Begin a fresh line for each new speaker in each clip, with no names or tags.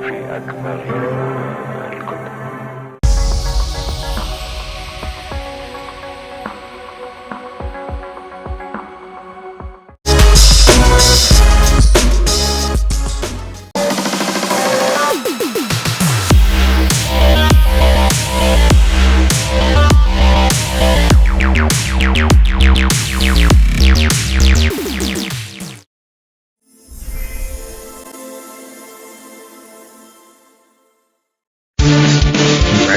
في أكبر الكتب.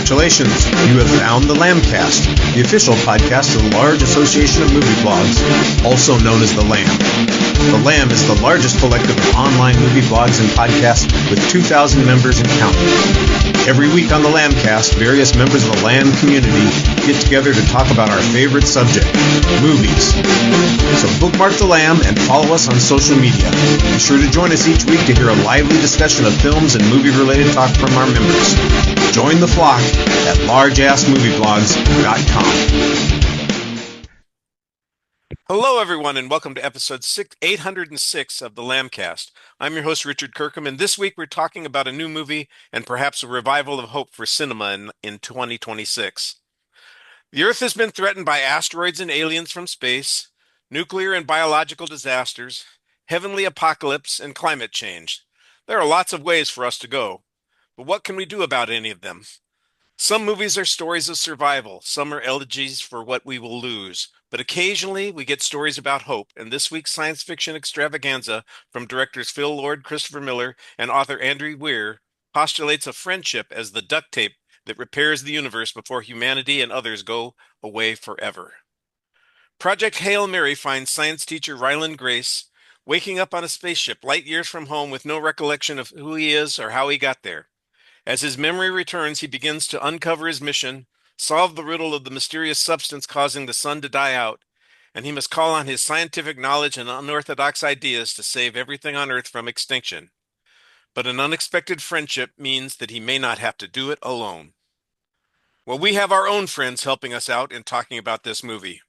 Congratulations, you have found the Lambcast, the official podcast of the large association of movie blogs, also known as the Lamb. The Lamb is the largest collective of online movie blogs and podcasts with 2,000 members and counting. Every week on the Lambcast, various members of the Lamb community get together to talk about our favorite subject, movies. So bookmark the Lamb and follow us on social media. Be sure to join us each week to hear a lively discussion of films and movie-related talk from our members. Join the flock at largeassmovieblogs.com.
Hello, everyone, and welcome to episode 806 of the Lambcast. I'm your host, Richard Kirkham, and this week we're talking about a new movie and perhaps a revival of hope for cinema in 2026. The Earth has been threatened by asteroids and aliens from space, nuclear and biological disasters, heavenly apocalypse, and climate change. There are lots of ways for us to go, but what can we do about any of them? Some movies are stories of survival, some are elegies for what we will lose, but occasionally we get stories about hope, and this week's science fiction extravaganza from directors Phil Lord, Christopher Miller, and author Andrew Weir postulates a friendship as the duct tape that repairs the universe before humanity and others go away forever. Project Hail Mary finds science teacher Ryland Grace waking up on a spaceship light years from home with no recollection of who he is or how he got there. As his memory returns, he begins to uncover his mission, solve the riddle of the mysterious substance causing the sun to die out, and he must call on his scientific knowledge and unorthodox ideas to save everything on Earth from extinction. But an unexpected friendship means that he may not have to do it alone. Well, we have our own friends helping us out in talking about this movie.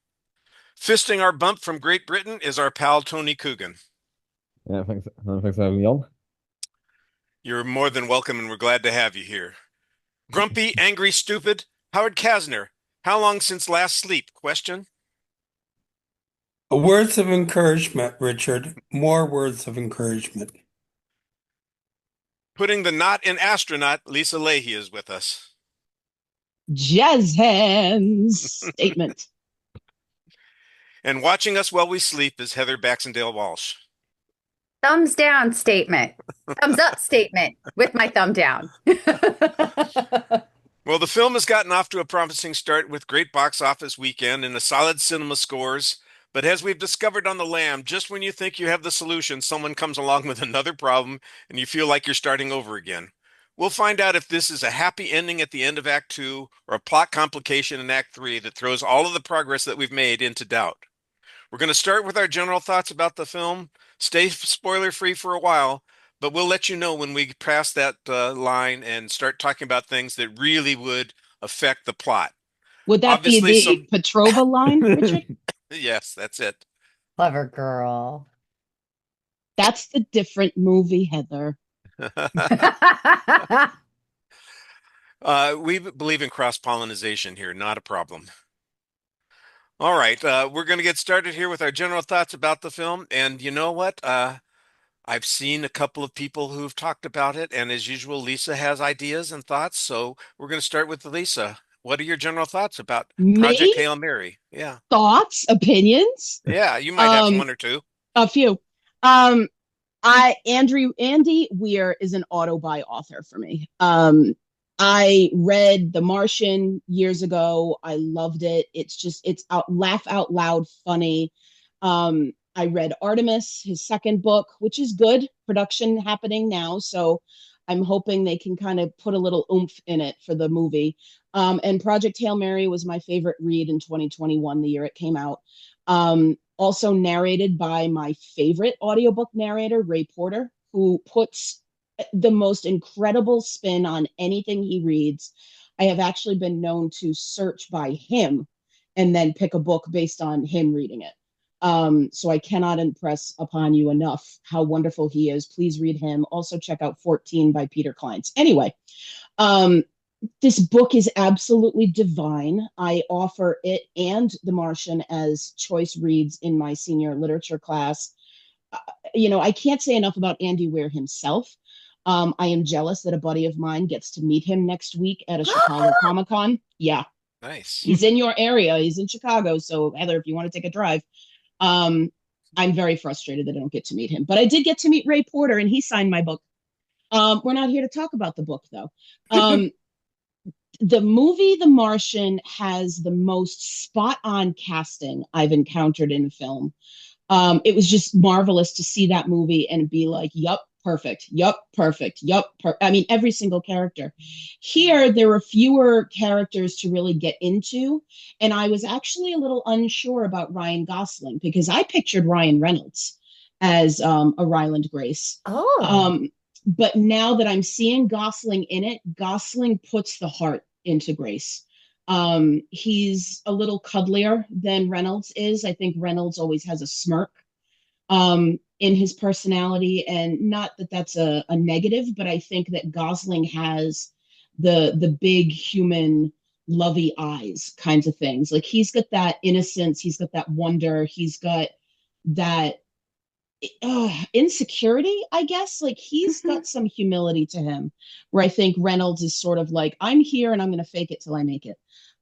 Fisting our bump from Great Britain is our pal Tony Cogan.
Yeah, thanks for having me on.
You're more than welcome, and we're glad to have you here. Grumpy, angry, stupid, Howard Casner. How long since last sleep? Question.
Words of encouragement, Richard. More words of encouragement.
Putting the knot in astronaut, Lisa Leaheey is with us.
Jazz hands statement.
And watching us while we sleep is Heather Baxendale-Walsh.
Thumbs down statement. Thumbs up statement with my thumb down.
Well, the film has gotten off to a promising start with great box office weekend and a solid cinema scores. But as we've discovered on The Lamb, just when you think you have the solution, someone comes along with another problem and you feel like you're starting over again. We'll find out if this is a happy ending at the end of Act 2 or a plot complication in Act 3 that throws all of the progress that we've made into doubt. We're going to start with our general thoughts about the film, stay spoiler-free for a while, but we'll let you know when we pass that line and start talking about things that really would affect the plot.
Would that
Obviously,
be the Petrova line, Richard?
Yes, that's it.
Clever girl.
That's the different movie, Heather.
We believe in cross-pollination here, not a problem. All right, we're going to get started here with our general thoughts about the film. And you know what? I've seen a couple of people who've talked about it. And as usual, Lisa has ideas and thoughts. So we're going to start with Lisa. What are your general thoughts about Project Hail Mary? Yeah.
Thoughts, opinions?
Yeah, you might have one or two.
A few. Andy Weir is an auto-buy author for me. I read The Martian years ago. I loved it. It's laugh out loud funny. I read Artemis, his second book, which is good. Production happening now, so I'm hoping they can kind of put a little oomph in it for the movie. And Project Hail Mary was my favorite read in 2021, the year it came out. Also narrated by my favorite audiobook narrator, Ray Porter, who puts the most incredible spin on anything he reads. I have actually been known to search by him and then pick a book based on him reading it. So I cannot impress upon you enough how wonderful he is. Please read him. Also check out 14 by Peter Kleins. Anyway, um, this book is absolutely divine. I offer it and The Martian as choice reads in my senior literature class. I can't say enough about Andy Weir himself. I am jealous that a buddy of mine gets to meet him next week at a Chicago Comic Con. Yeah,
Nice.
he's in your area. He's in Chicago. So, Heather, if you want to take a drive, I'm very frustrated that I don't get to meet him. But I did get to meet Ray Porter, and he signed my book. We're not here to talk about the book, though. The movie The Martian has the most spot on casting I've encountered in film. It was just marvelous to see that movie and be like, yup, perfect, yup, perfect, yup. I mean, every single character. Here, there were fewer characters to really get into. And I was actually a little unsure about Ryan Gosling because I pictured Ryan Reynolds as a Ryland Grace.
Oh.
But now that I'm seeing Gosling in it, Gosling puts the heart into Grace. He's a little cuddlier than Reynolds is. I think Reynolds always has a smirk in his personality, and not that that's a negative, but I think that Gosling has the big human lovey eyes kinds of things. Like he's got that innocence, he's got that wonder, he's got that insecurity, I guess. Like he's got some humility to him, where I think Reynolds is sort of like, I'm here and I'm going to fake it till I make it.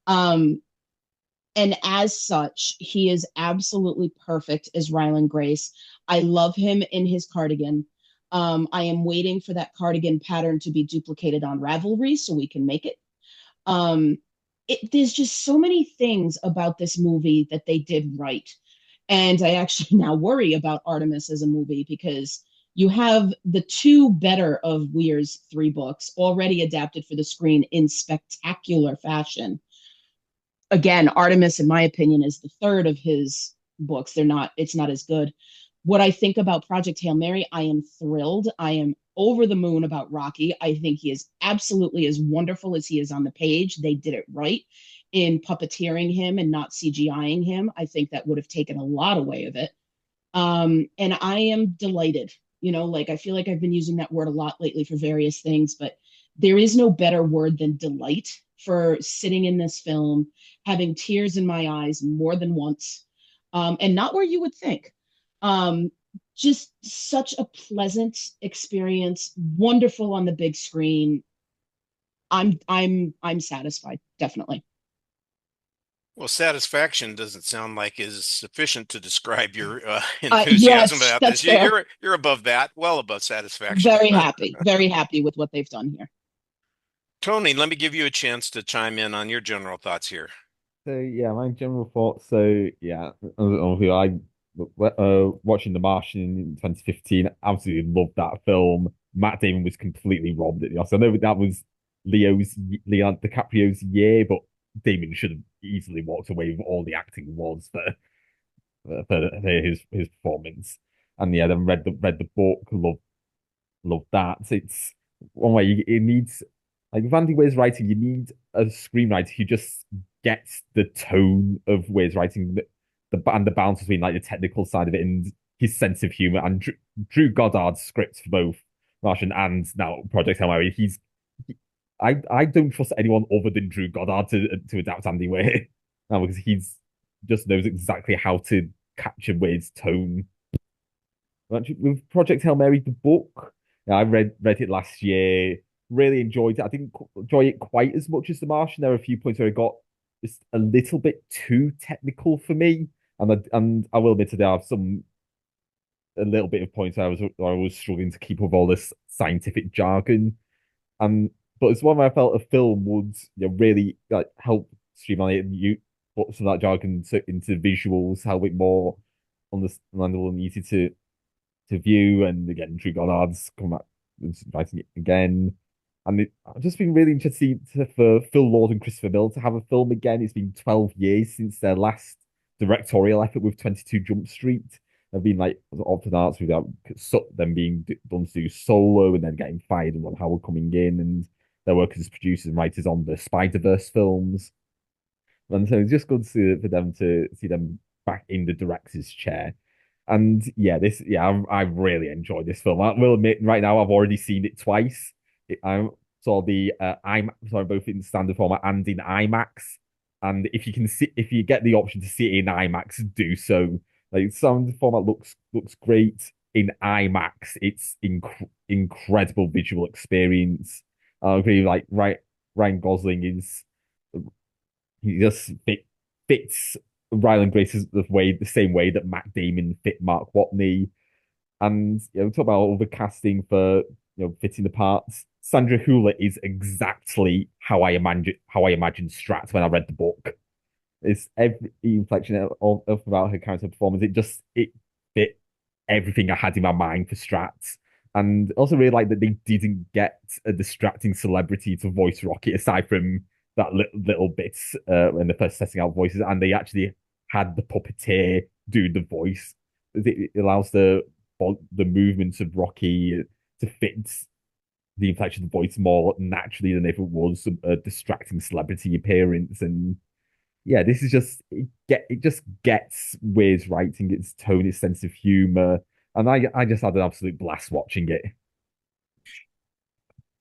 Um, and as such, he is absolutely perfect as Ryland Grace. I love him in his cardigan. I am waiting for that cardigan pattern to be duplicated on Ravelry so we can make it. There's just so many things about this movie that they did right. And I actually now worry about Artemis as a movie because you have the two better of Weir's three books already adapted for the screen in spectacular fashion. Again, Artemis, in my opinion, is the third of his books. It's not as good. What I think about Project Hail Mary, I am thrilled. I am over the moon about Rocky. I think he is absolutely as wonderful as he is on the page. They did it right in puppeteering him and not CGIing him. I think that would have taken a lot away of it. And I am delighted. Like I feel like I've been using that word a lot lately for various things, but there is no better word than delight for sitting in this film, having tears in my eyes more than once, and not where you would think. Just such a pleasant experience, wonderful on the big screen. I'm satisfied, definitely.
Well, satisfaction doesn't sound like is sufficient to describe your enthusiasm
Yes,
about
that's
this.
fair.
You're above that, well above satisfaction.
Very happy with what they've done here.
Tony, let me give you a chance to chime in on your general thoughts here.
So yeah, my general thoughts. So yeah, I watching The Martian in 2015, absolutely loved that film. Matt Damon was completely robbed at the Oscar. I know that was Leonardo DiCaprio's year, but Damon should have easily walked away with all the acting was for his performance. And yeah, then read the book, love that. It's one way it needs like with Andy Weir's writing, you need a screenwriter who just gets the tone of Weir's writing, and the balance between like the technical side of it and his sense of humor. And Drew Goddard's script for both Martian and now Project Hail Mary, I don't trust anyone other than Drew Goddard to adapt Andy Weir now because he's just knows exactly how to capture Weir's tone. Actually, with Project Hail Mary, the book, yeah, I read it last year. Really enjoyed it. I didn't enjoy it quite as much as The Martian. There were a few points where it got just a little bit too technical for me, and I will admit there are a little bit of points where I was struggling to keep up with all this scientific jargon. And but it's one where I felt a film would really like help streamline it and you put some of that jargon into visuals, help it more understandable and easy to view. And again, Drew Goddard's come back and writing it again. And I've just been really interested for Phil Lord and Christopher Miller to have a film again. It's been 12 years since their last directorial effort with 22 Jump Street. They've been like often arts without them being done to do solo and then getting fired and Ron Howard coming in and their work as producers and writers on the Spider-Verse films. And so it's just good for them to see them back in the director's chair. And yeah, I really enjoyed this film. I will admit, right now I've already seen it twice. I saw the IMAX, sorry, both in standard format and in IMAX. And if you get the option to see it in IMAX, do so. Like, sound format looks great in IMAX. It's incredible visual experience. I agree. Like, Ryan Gosling is he just fits Ryland Grace the same way that Matt Damon fit Mark Watney. And talk about all the casting for fitting the parts. Sandra Hüller is exactly how I imagined Strat when I read the book. It's every inflection of about her character performance. It fit everything I had in my mind for Strat. And also really like that they didn't get a distracting celebrity to voice Rocky aside from that little bit when they're first setting out voices, and they actually had the puppeteer do the voice. It allows the movements of Rocky to fit the inflection of the voice more naturally than if it was a distracting celebrity appearance. And yeah, this is it just gets Weir's writing, its tone, its sense of humor, and I just had an absolute blast watching it.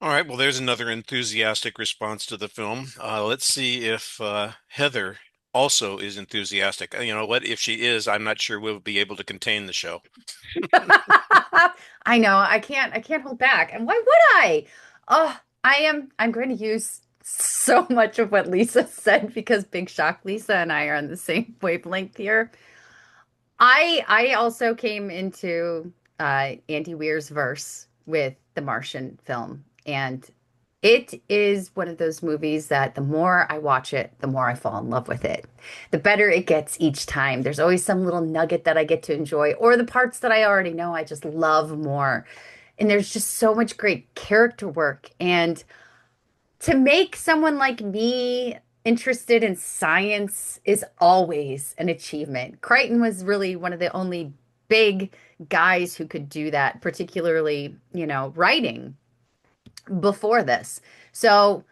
All right, well, there's another enthusiastic response to the film. Let's see if Heather also is enthusiastic. You know what? If she is, I'm not sure we'll be able to contain the show.
I know. I can't hold back. And why would I? Oh, I'm going to use so much of what Lisa said because Big Shock Lisa and I are on the same wavelength here. I also came into Andy Weir's verse with the Martian film, and it is one of those movies that the more I watch it, the more I fall in love with it. The better it gets each time. There's always some little nugget that I get to enjoy, or the parts that I already know I just love more. And there's just so much great character work. And to make someone like me interested in science is always an achievement. Crichton was really one of the only big guys who could do that, particularly, writing before this. So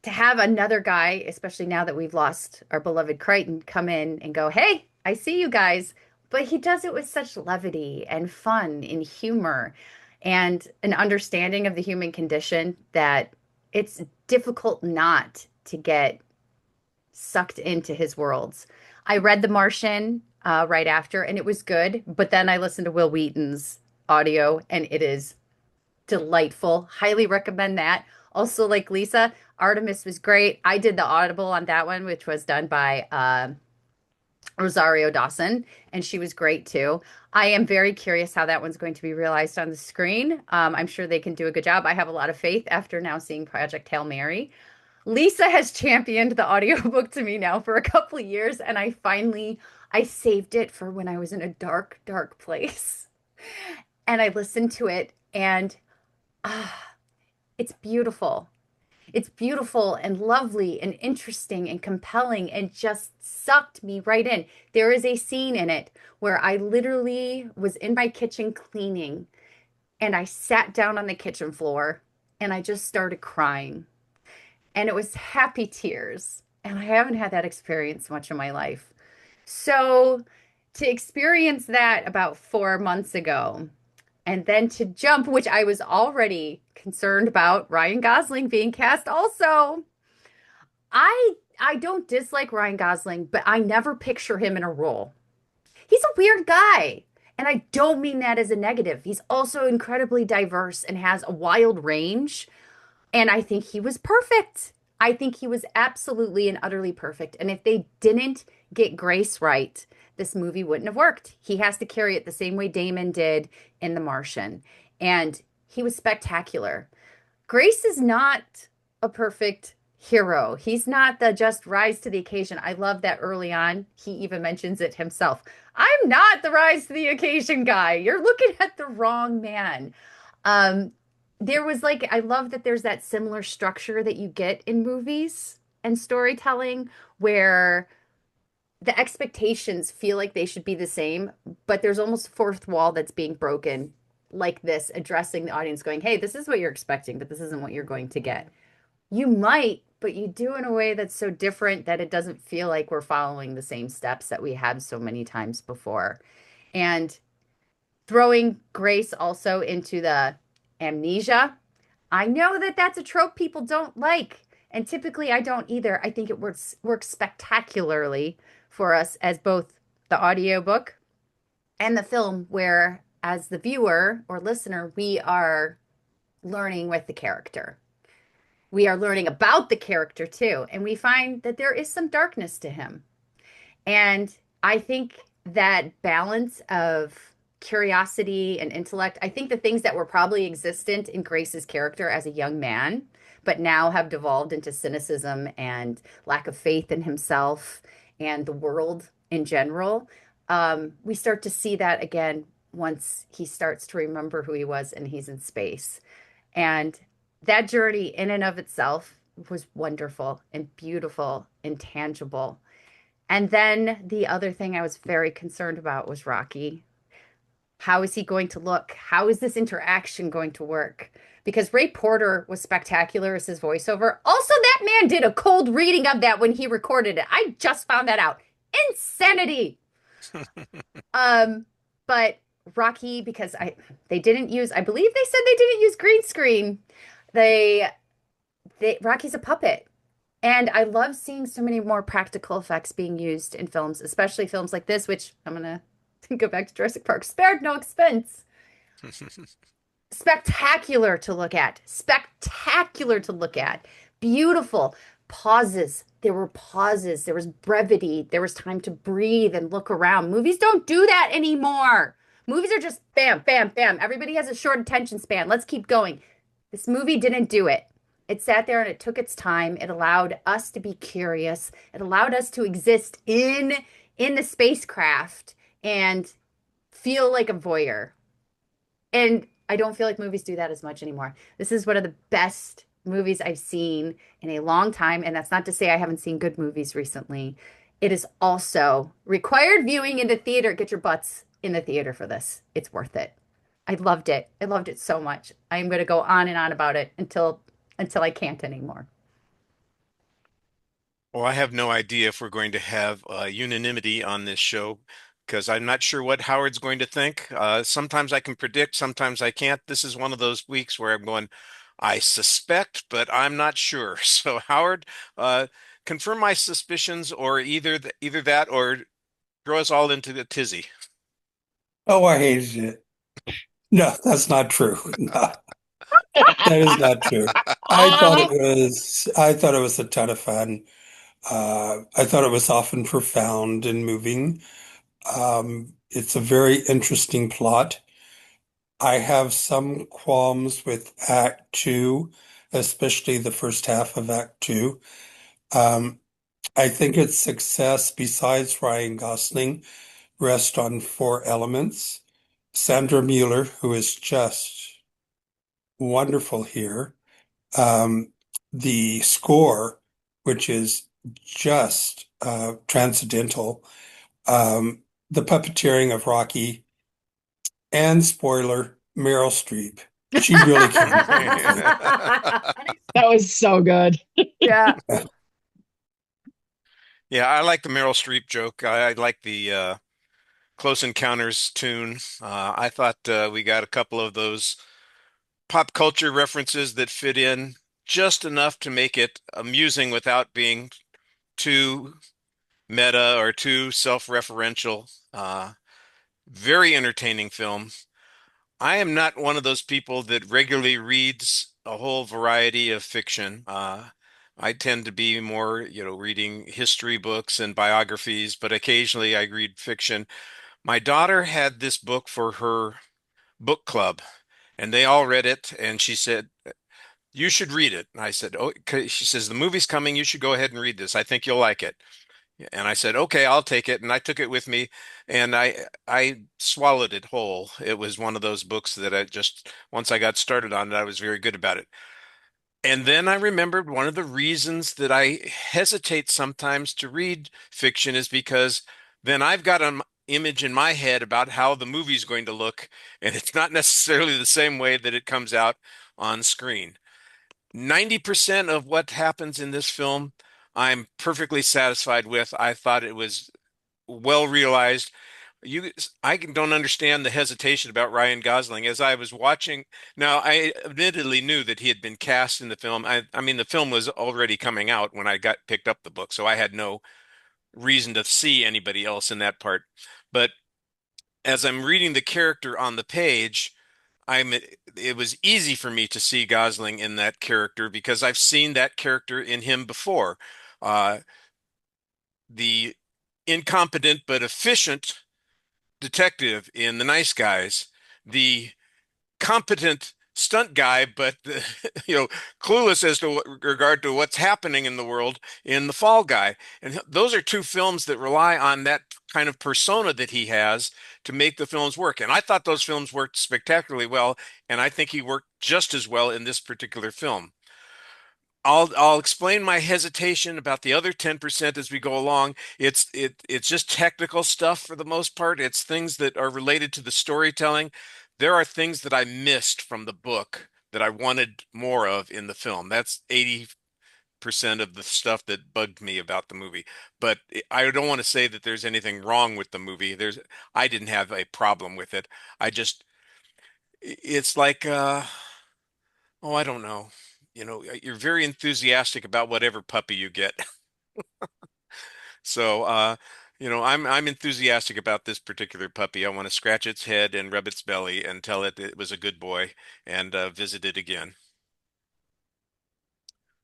to have another guy, especially now that we've lost our beloved Crichton, come in and go, "Hey, I see you guys." But he does it with such levity and fun and humor and an understanding of the human condition that it's difficult not to get sucked into his worlds. I read The Martian right after, and it was good. But then I listened to Will Wheaton's audio, and it is delightful. Highly recommend that. Also, like Lisa, Artemis was great. I did the audible on that one, which was done by Rosario Dawson, and she was great too. I am very curious how that one's going to be realized on the screen. I'm sure they can do a good job. I have a lot of faith after now seeing Project Hail Mary. Lisa has championed the audiobook to me now for a couple of years, and I saved it for when I was in a dark, dark place. And I listened to it, and it's beautiful. It's beautiful and lovely and interesting and compelling and just sucked me right in. There is a scene in it where I literally was in my kitchen cleaning and I sat down on the kitchen floor and I just started crying. And it was happy tears. And I haven't had that experience much in my life. So to experience that about 4 months ago, and then to jump, which I was already concerned about Ryan Gosling being cast also. I don't dislike Ryan Gosling, but I never picture him in a role. He's a weird guy. And I don't mean that as a negative. He's also incredibly diverse and has a wild range. And I think he was perfect. I think he was absolutely and utterly perfect. And if they didn't get Grace right, this movie wouldn't have worked. He has to carry it the same way Damon did in The Martian. And he was spectacular. Grace is not a perfect hero. He's not the just rise to the occasion. I love that early on. He even mentions it himself. I'm not the rise to the occasion guy. You're looking at the wrong man. I love that there's that similar structure that you get in movies and storytelling where the expectations feel like they should be the same, but there's almost a fourth wall that's being broken, like this, addressing the audience, going, "Hey, this is what you're expecting, but this isn't what you're going to get." You might, but you do in a way that's so different that it doesn't feel like we're following the same steps that we had so many times before. And throwing Grace also into the amnesia. I know that that's a trope people don't like, and typically I don't either. I think it works spectacularly for us as both the audiobook and the film, where as the viewer or listener, we are learning with the character. We are learning about the character too, and we find that there is some darkness to him. And I think that balance of curiosity and intellect, I think the things that were probably existent in Grace's character as a young man, but now have devolved into cynicism and lack of faith in himself and the world in general. We start to see that again once he starts to remember who he was and he's in space. And that journey in and of itself was wonderful and beautiful and tangible. And then the other thing I was very concerned about was Rocky. How is he going to look? How is this interaction going to work? Because Ray Porter was spectacular as his voiceover. Also, that man did a cold reading of that when he recorded it. I just found that out. Insanity. But Rocky, because they didn't use, I believe they said they didn't use green screen. They Rocky's a puppet. And I love seeing so many more practical effects being used in films, especially films like this, which I'm gonna go back to Jurassic Park, spared no expense. Spectacular to look at. Spectacular to look at. Beautiful. Pauses. There were pauses. There was brevity. There was time to breathe and look around. Movies don't do that anymore. Movies are just bam, bam, bam. Everybody has a short attention span. Let's keep going. This movie didn't do it. It sat there and it took its time. It allowed us to be curious. It allowed us to exist in the spacecraft and feel like a voyeur. And I don't feel like movies do that as much anymore. This is one of the best movies I've seen in a long time. And that's not to say I haven't seen good movies recently. It is also required viewing in the theater. Get your butts in the theater for this. It's worth it. I loved it. I loved it so much. I'm going to go on and on about it until I can't anymore.
Well, I have no idea if we're going to have unanimity on this show because I'm not sure what Howard's going to think. Sometimes I can predict, sometimes I can't. This is one of those weeks where I'm going, I suspect, but I'm not sure. So, Howard, confirm my suspicions, or either that or throw us all into the tizzy.
Oh, I hated it. No, that's not true. No, that is not true. I thought it was a ton of fun. I thought it was often profound and moving. It's a very interesting plot. I have some qualms with Act Two, especially the first half of Act Two. Um, I think its success, besides Ryan Gosling, rests on four elements. Sandra Mueller, who is just wonderful here. The score, which is just transcendental. The puppeteering of Rocky, and spoiler, Meryl Streep. She really can.
That was so good.
Yeah.
Yeah, I like the Meryl Streep joke. I like the Close Encounters tune. I thought we got a couple of those pop culture references that fit in just enough to make it amusing without being too meta or too self-referential. Very entertaining film. I am not one of those people that regularly reads a whole variety of fiction. I tend to be more, reading history books and biographies, but occasionally I read fiction. My daughter had this book for her book club, and they all read it, and she said, "You should read it." And I said, "Oh," 'cause she says, "The movie's coming. You should go ahead and read this. I think you'll like it." And I said, "Okay, I'll take it." And I took it with me, and I swallowed it whole. It was one of those books that I just once I got started on it, I was very good about it. And then I remembered one of the reasons that I hesitate sometimes to read fiction is because then I've got an image in my head about how the movie's going to look, and it's not necessarily the same way that it comes out on screen. 90% of what happens in this film, I'm perfectly satisfied with. I thought it was well realized. Don't understand the hesitation about Ryan Gosling as I was watching. Now, I admittedly knew that he had been cast in the film. I mean, the film was already coming out when I got picked up the book, so I had no reason to see anybody else in that part. But as I'm reading the character on the page, it was easy for me to see Gosling in that character because I've seen that character in him before. Uh, the incompetent but efficient detective in The Nice Guys, the competent stunt guy, but clueless as to regard to what's happening in the world in The Fall Guy. And those are two films that rely on that kind of persona that he has to make the films work. And I thought those films worked spectacularly well, and I think he worked just as well in this particular film. I'll explain my hesitation about the other 10% as we go along. It's just technical stuff for the most part. It's things that are related to the storytelling. There are things that I missed from the book that I wanted more of in the film. That's 80% of the stuff that bugged me about the movie. But I don't want to say that there's anything wrong with the movie. I didn't have a problem with it. I just it's like oh, I don't know. You're very enthusiastic about whatever puppy you get. So, I'm enthusiastic about this particular puppy. I want to scratch its head and rub its belly and tell it it was a good boy and visit it again.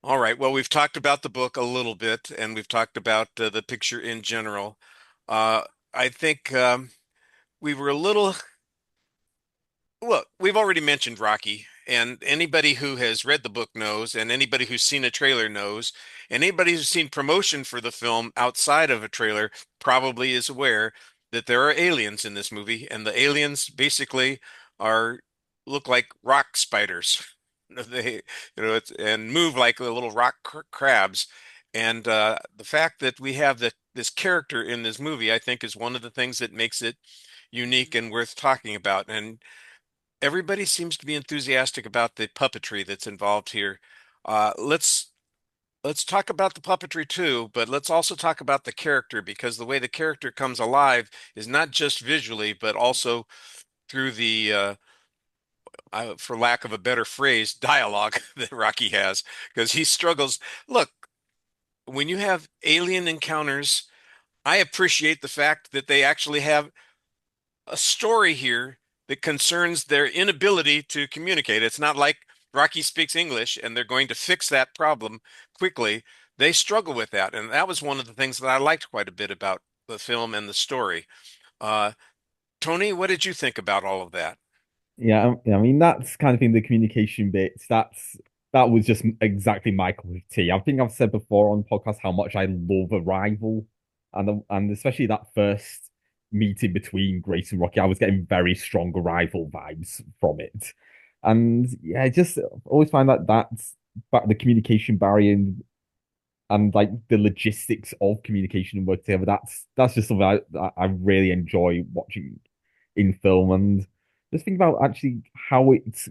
All right. Well, we've talked about the book a little bit and we've talked about the picture in general. Uh, I think we were a little Look, we've already mentioned Rocky, and anybody who has read the book knows, and anybody who's seen a trailer knows, and anybody who's seen promotion for the film outside of a trailer probably is aware that there are aliens in this movie, and the aliens basically are look like rock spiders. They, and move like the little rock crabs. And the fact that we have this character in this movie, I think, is one of the things that makes it unique and worth talking about. And everybody seems to be enthusiastic about the puppetry that's involved here. Let's talk about the puppetry too, but let's also talk about the character because the way the character comes alive is not just visually, but also through the, for lack of a better phrase, dialogue that Rocky has because he struggles. Look, when you have alien encounters, I appreciate the fact that they actually have a story here that concerns their inability to communicate. It's not like Rocky speaks English and they're going to fix that problem quickly. They struggle with that. And that was one of the things that I liked quite a bit about the film and the story. Uh, Tony, what did you think about all of that?
Yeah, I mean that's kind of thing. The communication bits. That was just exactly my cup of tea. I think I've said before on the podcast how much I love Arrival, and especially that first meeting between Grace and Rocky. I was getting very strong Arrival vibes from it, and yeah, I just always find that that's but the communication barrier and like the logistics of communication and work together. That's just something I really enjoy watching in film and just think about actually how it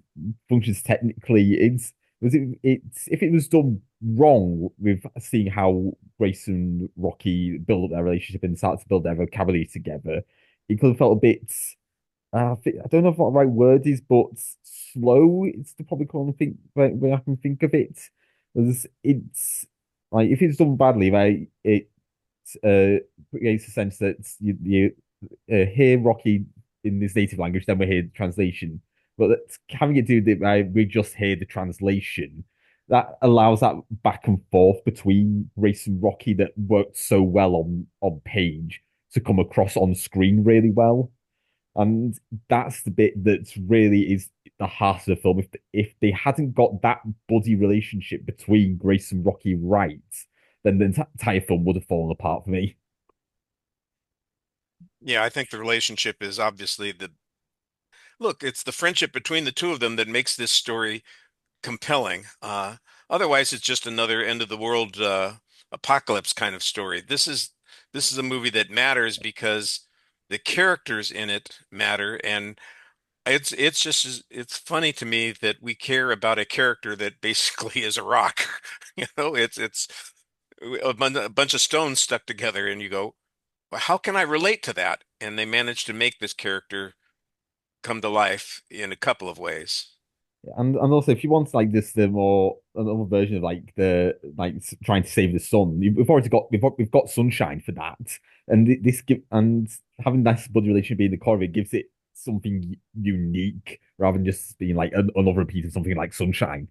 functions technically. It's if it was done wrong with seeing how Grace and Rocky build up their relationship and start to build their vocabulary together, it could have felt a bit. I don't know if what the right word is, but slow. It's the probably kind of think when I can think of it. It's like if it's done badly, right, it creates a sense that you hear Rocky in his native language, then we hear the translation. But having it do that, we just hear the translation. That allows that back and forth between Grace and Rocky that worked so well on page to come across on screen really well. And that's the bit that's really is the heart of the film. If they hadn't got that buddy relationship between Grace and Rocky right, then the entire film would have fallen apart for me.
Yeah, I think the relationship is obviously it's the friendship between the two of them that makes this story compelling. Otherwise, it's just another end of the world apocalypse kind of story. This is a movie that matters because the characters in it matter, and it's funny to me that we care about a character that basically is a rock. It's a bunch of stones stuck together, and you go, well, how can I relate to that? And they managed to make this character come to life in a couple of ways.
And also, if you want like this, the more another version of like the like trying to save the sun, we've already got we've got sunshine for that, and this give and having this blood relation being the core of it gives it something unique rather than just being like another piece of something like sunshine.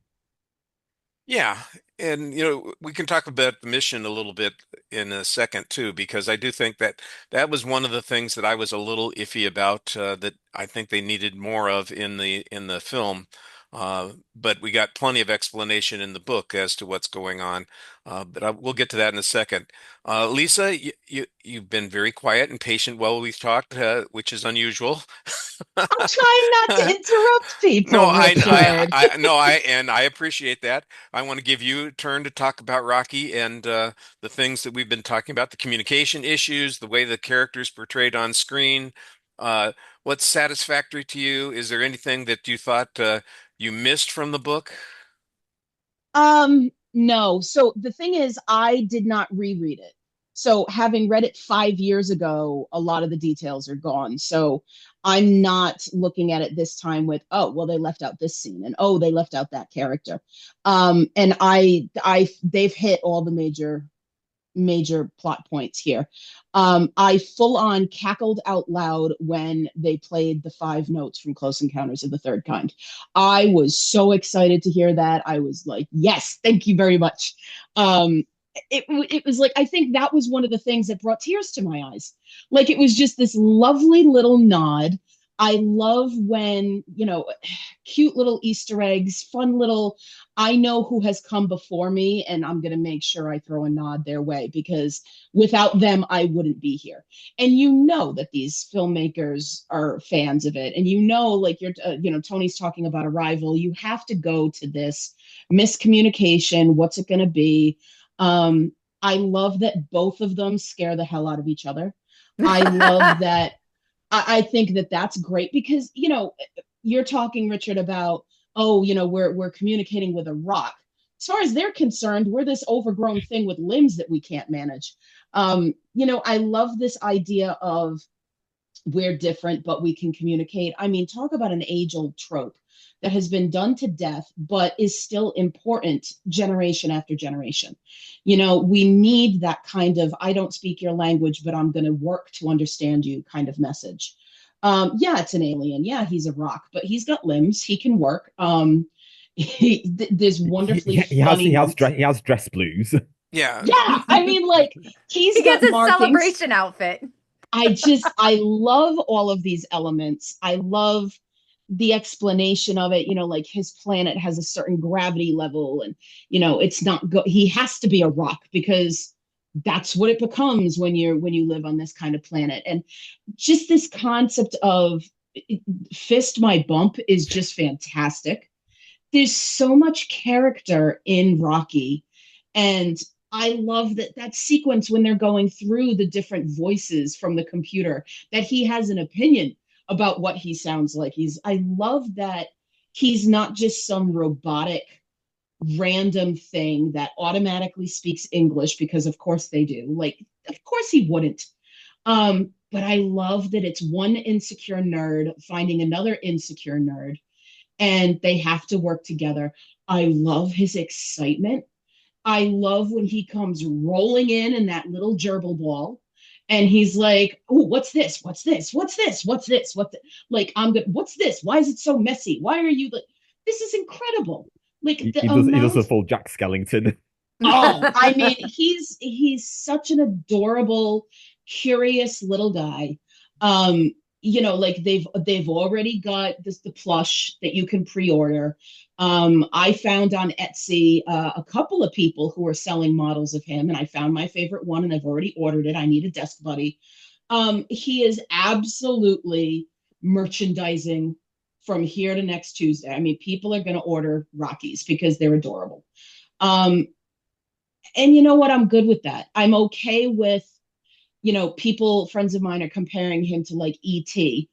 Yeah, and we can talk about the mission a little bit in a second too, because I do think that that was one of the things that I was a little iffy about, that I think they needed more of in the film. But we got plenty of explanation in the book as to what's going on. We'll get to that in a second. Lisa, you've been very quiet and patient while we've talked, which is unusual.
I'm trying not to interrupt
No,
people, Richard.
no, and I appreciate that. I want to give you a turn to talk about Rocky and the things that we've been talking about, the communication issues, the way the characters portrayed on screen. Uh, what's satisfactory to you? Is there anything that you thought you missed from the book?
No. So the thing is, I did not reread it. So having read it 5 years ago, a lot of the details are gone. So I'm not looking at it this time with, oh, well, they left out this scene and oh, they left out that character. And they've hit all the major plot points here. I full on cackled out loud when they played the five notes from Close Encounters of the Third Kind. I was so excited to hear that. I was like, yes, thank you very much. It was like, I think that was one of the things that brought tears to my eyes. Like, it was just this lovely little nod. I love when, cute little Easter eggs, fun little, I know who has come before me, and I'm going to make sure I throw a nod their way because without them, I wouldn't be here. And you know that these filmmakers are fans of it. And like Tony's talking about Arrival. You have to go to this miscommunication. What's it going to be? I love that both of them scare the hell out of each other. I love that. I think that that's great because, you're talking, Richard, about, oh, we're communicating with a rock. As far as they're concerned, we're this overgrown thing with limbs that we can't manage. I love this idea of we're different, but we can communicate. I mean, talk about an age-old trope that has been done to death, but is still important generation after generation. We need that kind of, I don't speak your language, but I'm going to work to understand you kind of message. Yeah, it's an alien. Yeah, he's a rock, but he's got limbs. He can work. There's wonderfully funny moments.
He has dress blues.
Yeah,
Yeah, I mean, like, he's
He gets
got
a
markings.
celebration outfit.
I love all of these elements. I love the explanation of it, like his planet has a certain gravity level and, it's not he has to be a rock because that's what it becomes when you live on this kind of planet. And just this concept of fist my bump is just fantastic. There's so much character in Rocky, and I love that sequence when they're going through the different voices from the computer, that he has an opinion about what he sounds like. I love that he's not just some robotic random thing that automatically speaks English because of course they do. Like, of course he wouldn't. But I love that it's one insecure nerd finding another insecure nerd and they have to work together. I love his excitement. I love when he comes rolling in that little gerbil ball and he's like, "Oh, what's this? What's this? What's this? What's this? Like, I'm good. What's this? Why is it so messy? Why are you like this is incredible." Like the
He does the
amount.
full Jack Skellington.
Oh, I mean, he's such an adorable, curious little guy. Like they've already got the plush that you can pre-order. I found on Etsy a couple of people who are selling models of him, and I found my favorite one, and I've already ordered it. I need a desk buddy. He is absolutely merchandising from here to next Tuesday. I mean, people are going to order Rockies because they're adorable. Um, and you know what? I'm good with that. I'm okay with, friends of mine are comparing him to like E.T.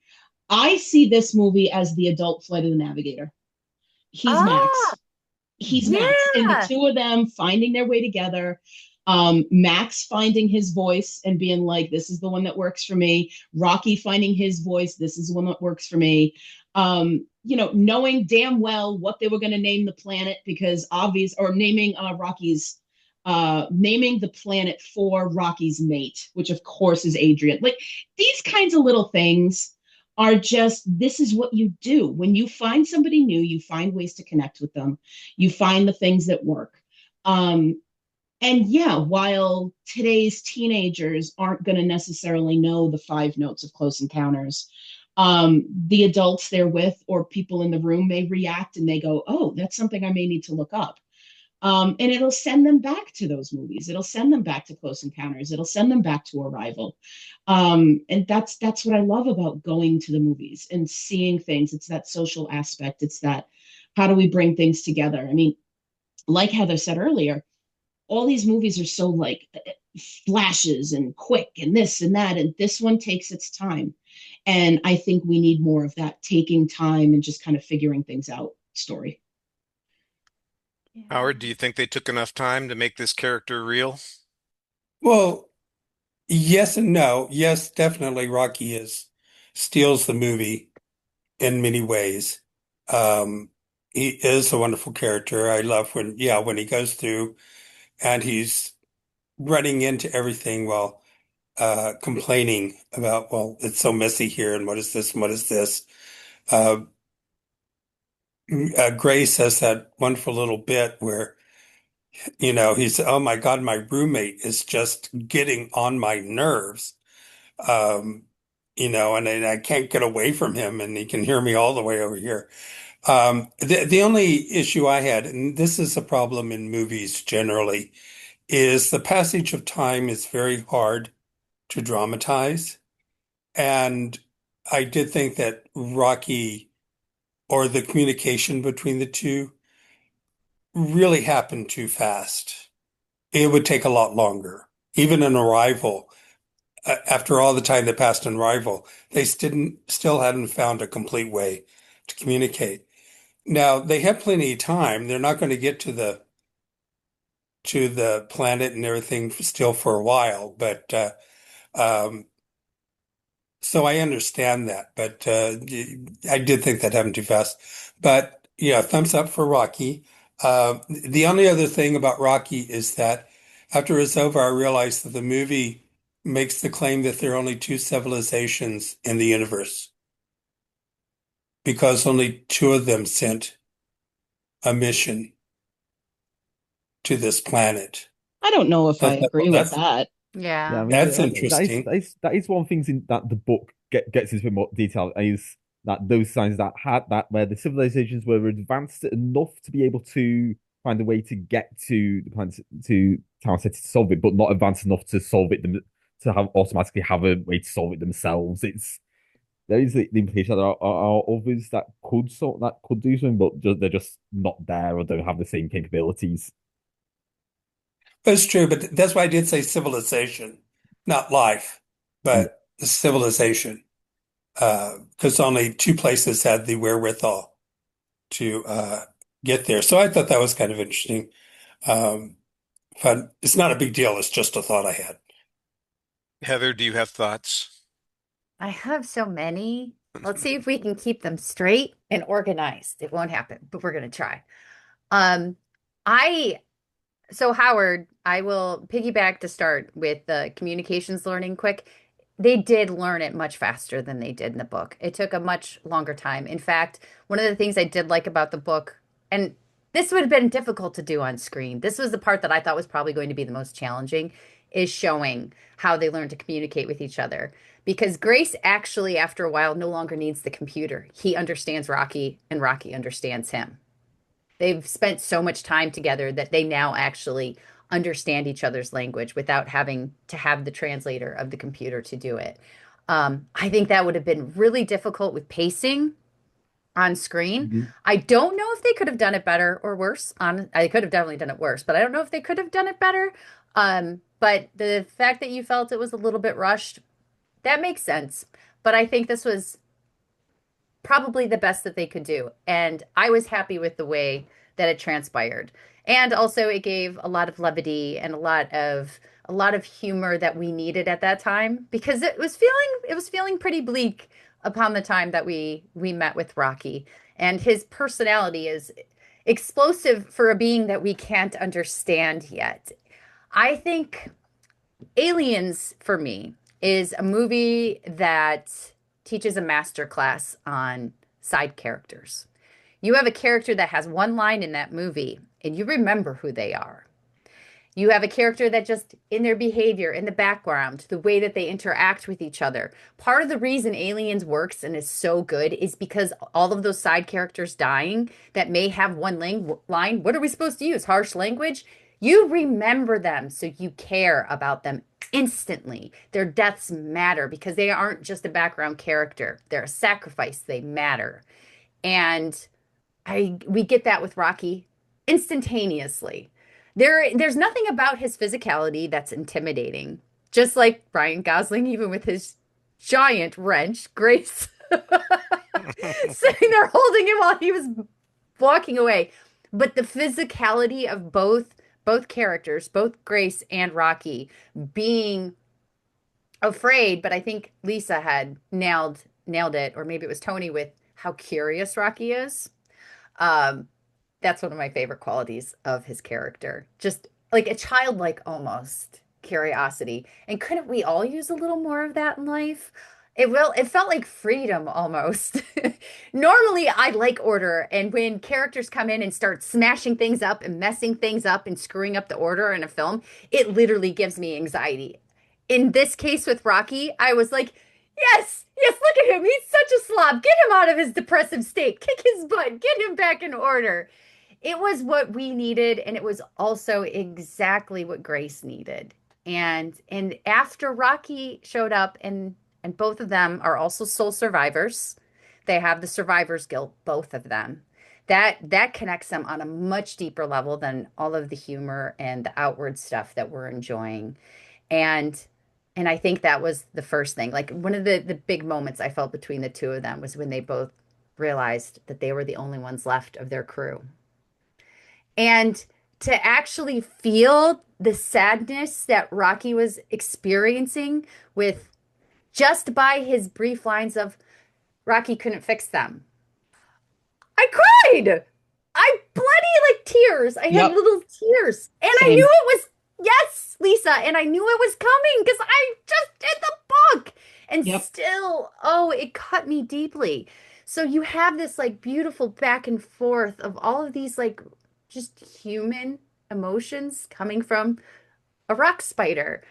I see this movie as the adult Flight of the Navigator. He's
Ah,
Max. He's Max, and the
yeah.
two of them finding their way together. Max finding his voice and being like, "This is the one that works for me." Rocky finding his voice. This is the one that works for me. Knowing damn well what they were going to name the planet because obvious, or naming naming the planet for Rocky's mate, which of course is Adrian. Like these kinds of little things are just, this is what you do when you find somebody new. You find ways to connect with them, you find the things that work. And yeah, while today's teenagers aren't going to necessarily know the five notes of Close Encounters, the adults they're with or people in the room may react and they go, "Oh, that's something I may need to look up." And it'll send them back to those movies. It'll send them back to Close Encounters. It'll send them back to Arrival. And that's what I love about going to the movies and seeing things. It's that social aspect. It's that, how do we bring things together? I mean, like Heather said earlier, all these movies are so like flashes and quick and this and that, and this one takes its time. And I think we need more of that taking time and just kind of figuring things out story.
Howard, do you think they took enough time to make this character real?
Well, yes and no. Yes, definitely Rocky is steals the movie in many ways. Um, he is a wonderful character. I love when he goes through and he's running into everything while complaining about, well, it's so messy here, and what is this, and what is this? Uh, Grace has that wonderful little bit where, he's, oh my God, my roommate is just getting on my nerves. Um, and I can't get away from him, and he can hear me all the way over here. The only issue I had, and this is a problem in movies generally, is the passage of time is very hard to dramatize. And I did think that Rocky, or the communication between the two, really happened too fast. It would take a lot longer. Even in Arrival, after all the time that passed in Arrival, they still hadn't found a complete way to communicate. Now they have plenty of time. They're not going to get to the planet and everything still for a while, but um, so I understand that. But I did think that happened too fast. But yeah, thumbs up for Rocky. The only other thing about Rocky is that after it's over, I realized that the movie makes the claim that there are only two civilizations in the universe because only two of them sent a mission to this planet.
I don't know if I
I thought, well,
agree with that.
Yeah, I
Yeah.
mean
that's
that is
interesting.
that is one thing in that the book gets into a bit more detail is that those signs that had that where the civilizations were advanced enough to be able to find a way to get to the planet to Town City to solve it, but not advanced enough to solve it them to have automatically have a way to solve it themselves. It's there is the implication that there are others that could do something, but they're just not there or don't have the same capabilities.
That's true, but that's why I did say civilization, not life,
Mm.
but civilization. Because only two places had the wherewithal to get there. So I thought that was kind of interesting. Um, but it's not a big deal. It's just a thought I had.
Heather, do you have thoughts?
I have so many. Let's see if we can keep them straight and organized. It won't happen, but we're gonna try. Um, I So Howard, I will piggyback to start with the communications learning quick. They did learn it much faster than they did in the book. It took a much longer time. In fact, one of the things I did like about the book, and this would have been difficult to do on screen. This was the part that I thought was probably going to be the most challenging, is showing how they learn to communicate with each other. Because Grace actually, after a while, no longer needs the computer. He understands Rocky, and Rocky understands him. They've spent so much time together that they now actually understand each other's language without having to have the translator of the computer to do it. I think that would have been really difficult with pacing on screen.
Mhm.
I don't know if they could have done it better or worse. I could have definitely done it worse, but I don't know if they could have done it better. But the fact that you felt it was a little bit rushed, that makes sense. But I think this was probably the best that they could do. And I was happy with the way that it transpired. And also it gave a lot of levity and a lot of humor that we needed at that time because it was feeling pretty bleak upon the time that we met with Rocky. And his personality is explosive for a being that we can't understand yet. I think Aliens for me is a movie that teaches a master class on side characters. You have a character that has one line in that movie and you remember who they are. You have a character that just in their behavior, in the background, the way that they interact with each other. Part of the reason Aliens works and is so good is because all of those side characters dying that may have one line, what are we supposed to use? Harsh language? You remember them, so you care about them instantly. Their deaths matter because they aren't just a background character. They're a sacrifice. They matter. And I we get that with Rocky instantaneously. There's nothing about his physicality that's intimidating. Just like Ryan Gosling, even with his giant wrench, Grace sitting there holding him while he was walking away. But the physicality of both characters, both Grace and Rocky, being afraid, but I think Lisa had nailed it, or maybe it was Tony with how curious Rocky is. Um, that's one of my favorite qualities of his character. Just like a childlike almost curiosity. And couldn't we all use a little more of that in life? It felt like freedom almost. Normally I like order, and when characters come in and start smashing things up and messing things up and screwing up the order in a film, it literally gives me anxiety. In this case with Rocky, I was like, yes, yes, look at him. He's such a slob. Get him out of his depressive state. Kick his butt. Get him back in order. It was what we needed, and it was also exactly what Grace needed. And after Rocky showed up, and both of them are also sole survivors. They have the survivor's guilt, both of them. That connects them on a much deeper level than all of the humor and the outward stuff that we're enjoying. And and I think that was the first thing. Like one of the big moments I felt between the two of them was when they both realized that they were the only ones left of their crew. And to actually feel the sadness that Rocky was experiencing with just by his brief lines of Rocky couldn't fix them. I cried. I bloody like tears. I had
Yep.
little tears. And I
Same.
knew it was, yes, Lisa, and I knew it was coming because I just did the book. And
Yep.
still, oh, it cut me deeply. So you have this like beautiful back and forth of all of these like just human emotions coming from a rock spider.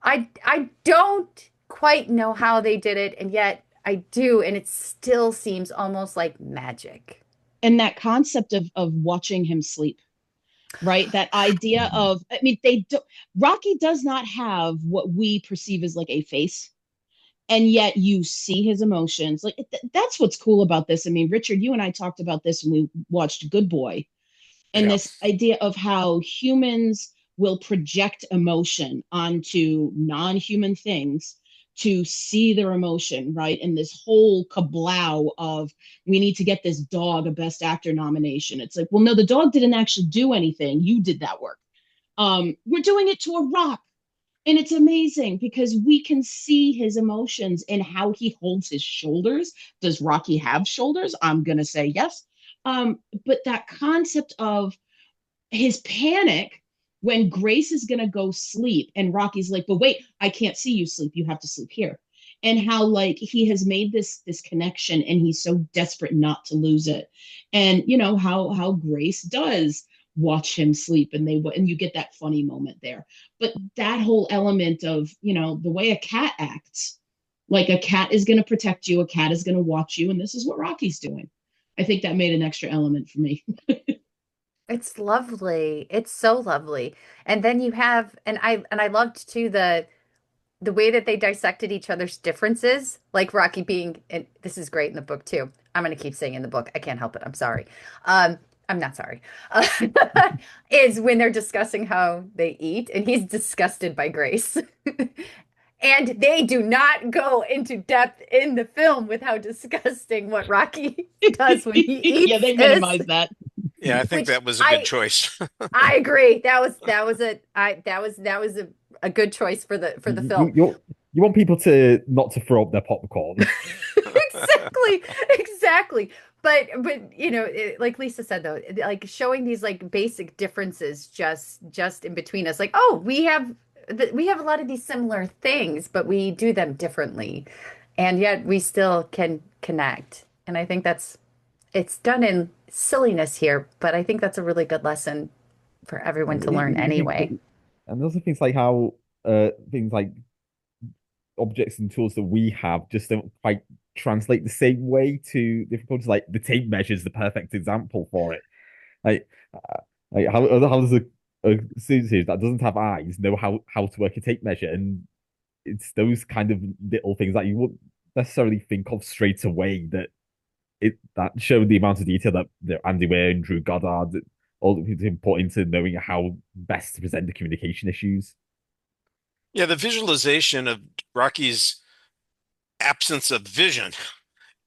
I don't quite know how they did it, and yet I do, and it still seems almost like magic.
And that concept of watching him sleep, right? That idea of, I mean, they do, Rocky does not have what we perceive as like a face, and yet you see his emotions. Like that's what's cool about this. I mean, Richard, you and I talked about this when we watched Good Boy, and
Yeah.
this idea of how humans will project emotion onto non-human things to see their emotion, right? And this whole kablow of we need to get this dog a best actor nomination. It's like, well, no, the dog didn't actually do anything. You did that work. We're doing it to a rock. And it's amazing because we can see his emotions and how he holds his shoulders. Does Rocky have shoulders? I'm going to say yes. But that concept of his panic when Grace is going to go sleep and Rocky's like, but wait, I can't see you sleep. You have to sleep here. And how like he has made this connection and he's so desperate not to lose it. And you know how Grace does watch him sleep and you get that funny moment there. But that whole element of, you know, the way a cat acts, like a cat is going to protect you, a cat is going to watch you, and this is what Rocky's doing. I think that made an extra element for me.
It's lovely. It's so lovely. And then you have, and I loved too the way that they dissected each other's differences, like Rocky being, and this is great in the book too. I'm going to keep saying in the book. I can't help it. I'm sorry. I'm not sorry. Uh, is when they're discussing how they eat, and he's disgusted by Grace. And they do not go into depth in the film with how disgusting what Rocky does when he
Yeah,
eats
they
is,
minimize that.
Yeah, I think
which
that was a good choice.
I agree. That was a good choice for the
You,
film.
you want people to not to throw up their popcorn.
Exactly, exactly. But like Lisa said though, like showing these like basic differences just in between us, like, oh, we have a lot of these similar things, but we do them differently, and yet we still can connect. And I think it's done in silliness here, but I think that's a really good lesson for everyone to learn anyway.
And also things like how things like objects and tools that we have just don't quite translate the same way to different cultures. Like the tape measure is the perfect example for it. Like, like how does a series that doesn't have eyes know how to work a tape measure? And it's those kind of little things that you wouldn't necessarily think of straight away that show the amount of detail that Andy Weir and Drew Goddard all put into knowing how best to present the communication issues.
Yeah, the visualization of Rocky's absence of vision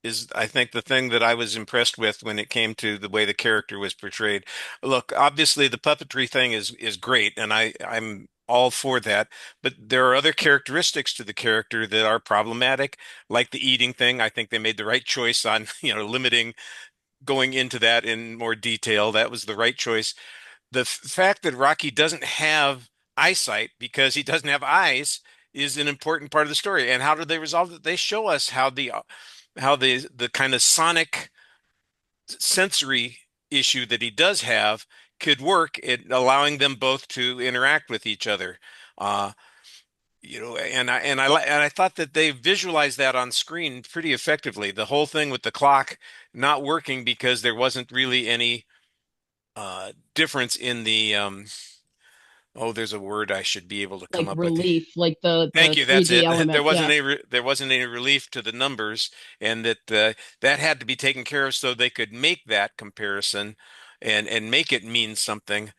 is, I think, the thing that I was impressed with when it came to the way the character was portrayed. Look, obviously the puppetry thing is great, and I'm all for that. But there are other characteristics to the character that are problematic, like the eating thing. I think they made the right choice on, limiting going into that in more detail. That was the right choice. The fact that Rocky doesn't have eyesight because he doesn't have eyes is an important part of the story. And how do they resolve it? They show us how the kind of sonic sensory issue that he does have could work in allowing them both to interact with each other. Uh, and I thought that they visualized that on screen pretty effectively. The whole thing with the clock not working because there wasn't really any difference in the oh, there's a word I should be able to come
Like
up with.
relief, like the
Thank you. That's
3D
it. There
element.
wasn't
Yeah.
any relief to the numbers, and that had to be taken care of so they could make that comparison and make it mean something.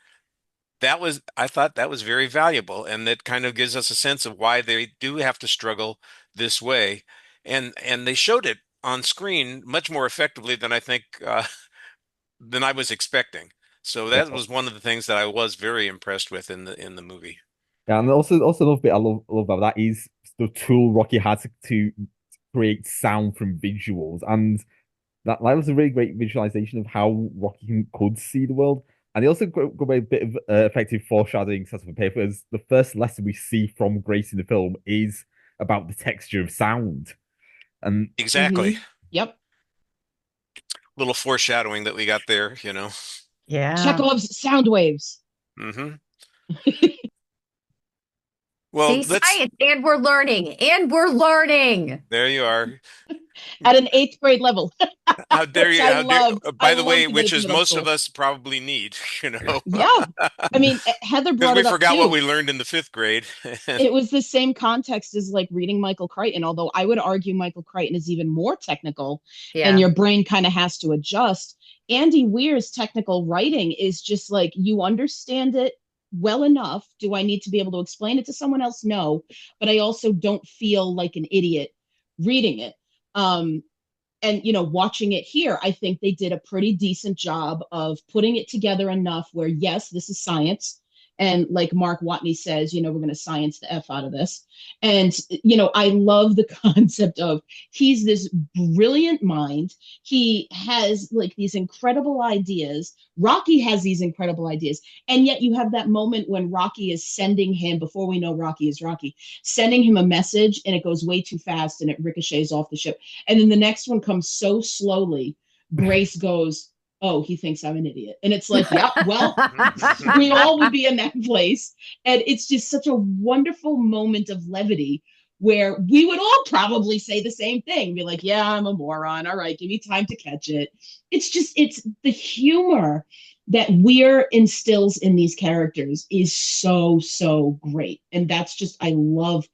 I thought that was very valuable, and that kind of gives us a sense of why they do have to struggle this way, and they showed it on screen much more effectively than I think than I was expecting. So
Yeah,
that was one of the things that I was very impressed with in the movie.
yeah, and also another bit I love about that is the tool Rocky had to create sound from visuals, and that was a really great visualization of how Rocky could see the world. And he also got a bit of effective foreshadowing set up on paper. As the first lesson we see from Grace in the film is about the texture of sound, and
Exactly.
Hmm. Yep.
Little foreshadowing that we got there.
Yeah.
Chekhov's sound waves.
Hmm. Well,
See, science, and we're learning, and we're learning.
there you are.
At an eighth grade level,
How dare
which
you?
I
How dare,
loved. I
by the way,
loved
which
Grace
is
Middle
most of
School.
us probably need,
Yeah. I mean, Heather
because
brought
we
it up
forgot what
too.
we learned in the fifth grade.
It was the same context as like reading Michael Crichton, although I would argue Michael Crichton is even more technical and
Yeah.
your brain kind of has to adjust. Andy Weir's technical writing is just like you understand it well enough. Do I need to be able to explain it to someone else? No, but I also don't feel like an idiot reading it. Um, and watching it here, I think they did a pretty decent job of putting it together enough where yes, this is science, and like Mark Watney says, we're going to science the f out of this. And I love the concept of he's this brilliant mind. He has like these incredible ideas. Rocky has these incredible ideas, and yet you have that moment when Rocky is sending him, before we know Rocky is Rocky, sending him a message, and it goes way too fast and it ricochets off the ship, and then the next one comes so slowly. Grace goes, oh, he thinks I'm an idiot. And it's like, yep, well, we all would be in that place. And it's just such a wonderful moment of levity where we would all probably say the same thing. Be like, yeah, I'm a moron. All right, give me time to catch it. It's the humor that Weir instills in these characters is so, so great. And that's just, I love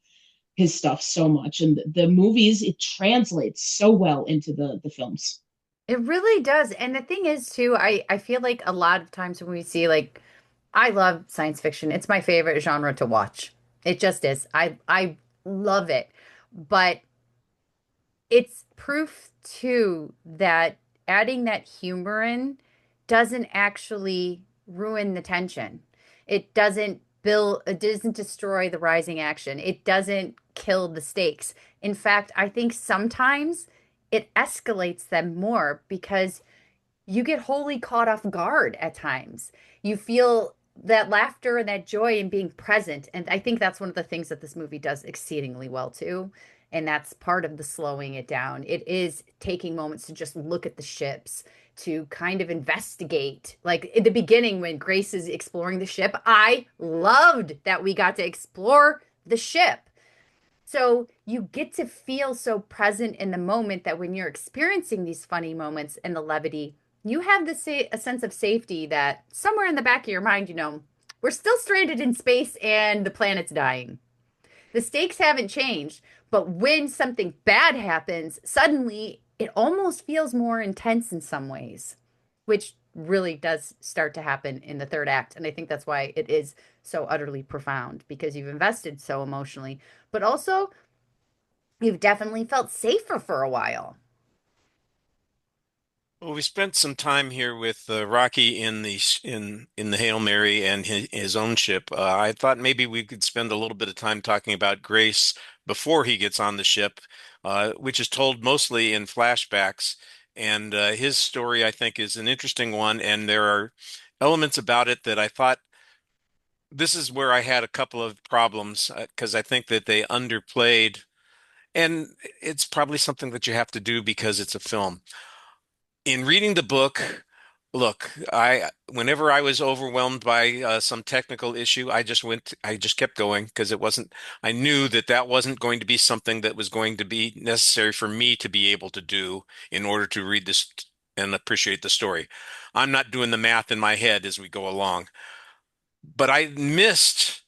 his stuff so much. And the movies, it translates so well into the films.
It really does. And the thing is, too, I feel like a lot of times when we see, I love science fiction. It's my favorite genre to watch. It just is. I love it. But it's proof too that adding that humor in doesn't actually ruin the tension. It doesn't it doesn't destroy the rising action. It doesn't kill the stakes. In fact, I think sometimes it escalates them more because you get wholly caught off guard at times. You feel that laughter and that joy in being present. And I think that's one of the things that this movie does exceedingly well too. And that's part of the slowing it down. It is taking moments to just look at the ships, to kind of investigate. Like in the beginning, when Grace is exploring the ship, I loved that we got to explore the ship. So you get to feel so present in the moment that when you're experiencing these funny moments and the levity, you have a sense of safety that somewhere in the back of your mind, we're still stranded in space and the planet's dying. The stakes haven't changed, but when something bad happens, suddenly it almost feels more intense in some ways, which really does start to happen in the third act. And I think that's why it is so utterly profound, because you've invested so emotionally, but also you've definitely felt safer for a while.
Well, we spent some time here with Rocky in the Hail Mary and his own ship. I thought maybe we could spend a little bit of time talking about Grace before he gets on the ship, which is told mostly in flashbacks. And his story, I think, is an interesting one. And there are elements about it that I thought this is where I had a couple of problems because I think that they underplayed, and it's probably something that you have to do because it's a film. In reading the book, look, I whenever I was overwhelmed by some technical issue, I just kept going because it wasn't, I knew that that wasn't going to be something that was going to be necessary for me to be able to do in order to read this and appreciate the story. I'm not doing the math in my head as we go along, but I missed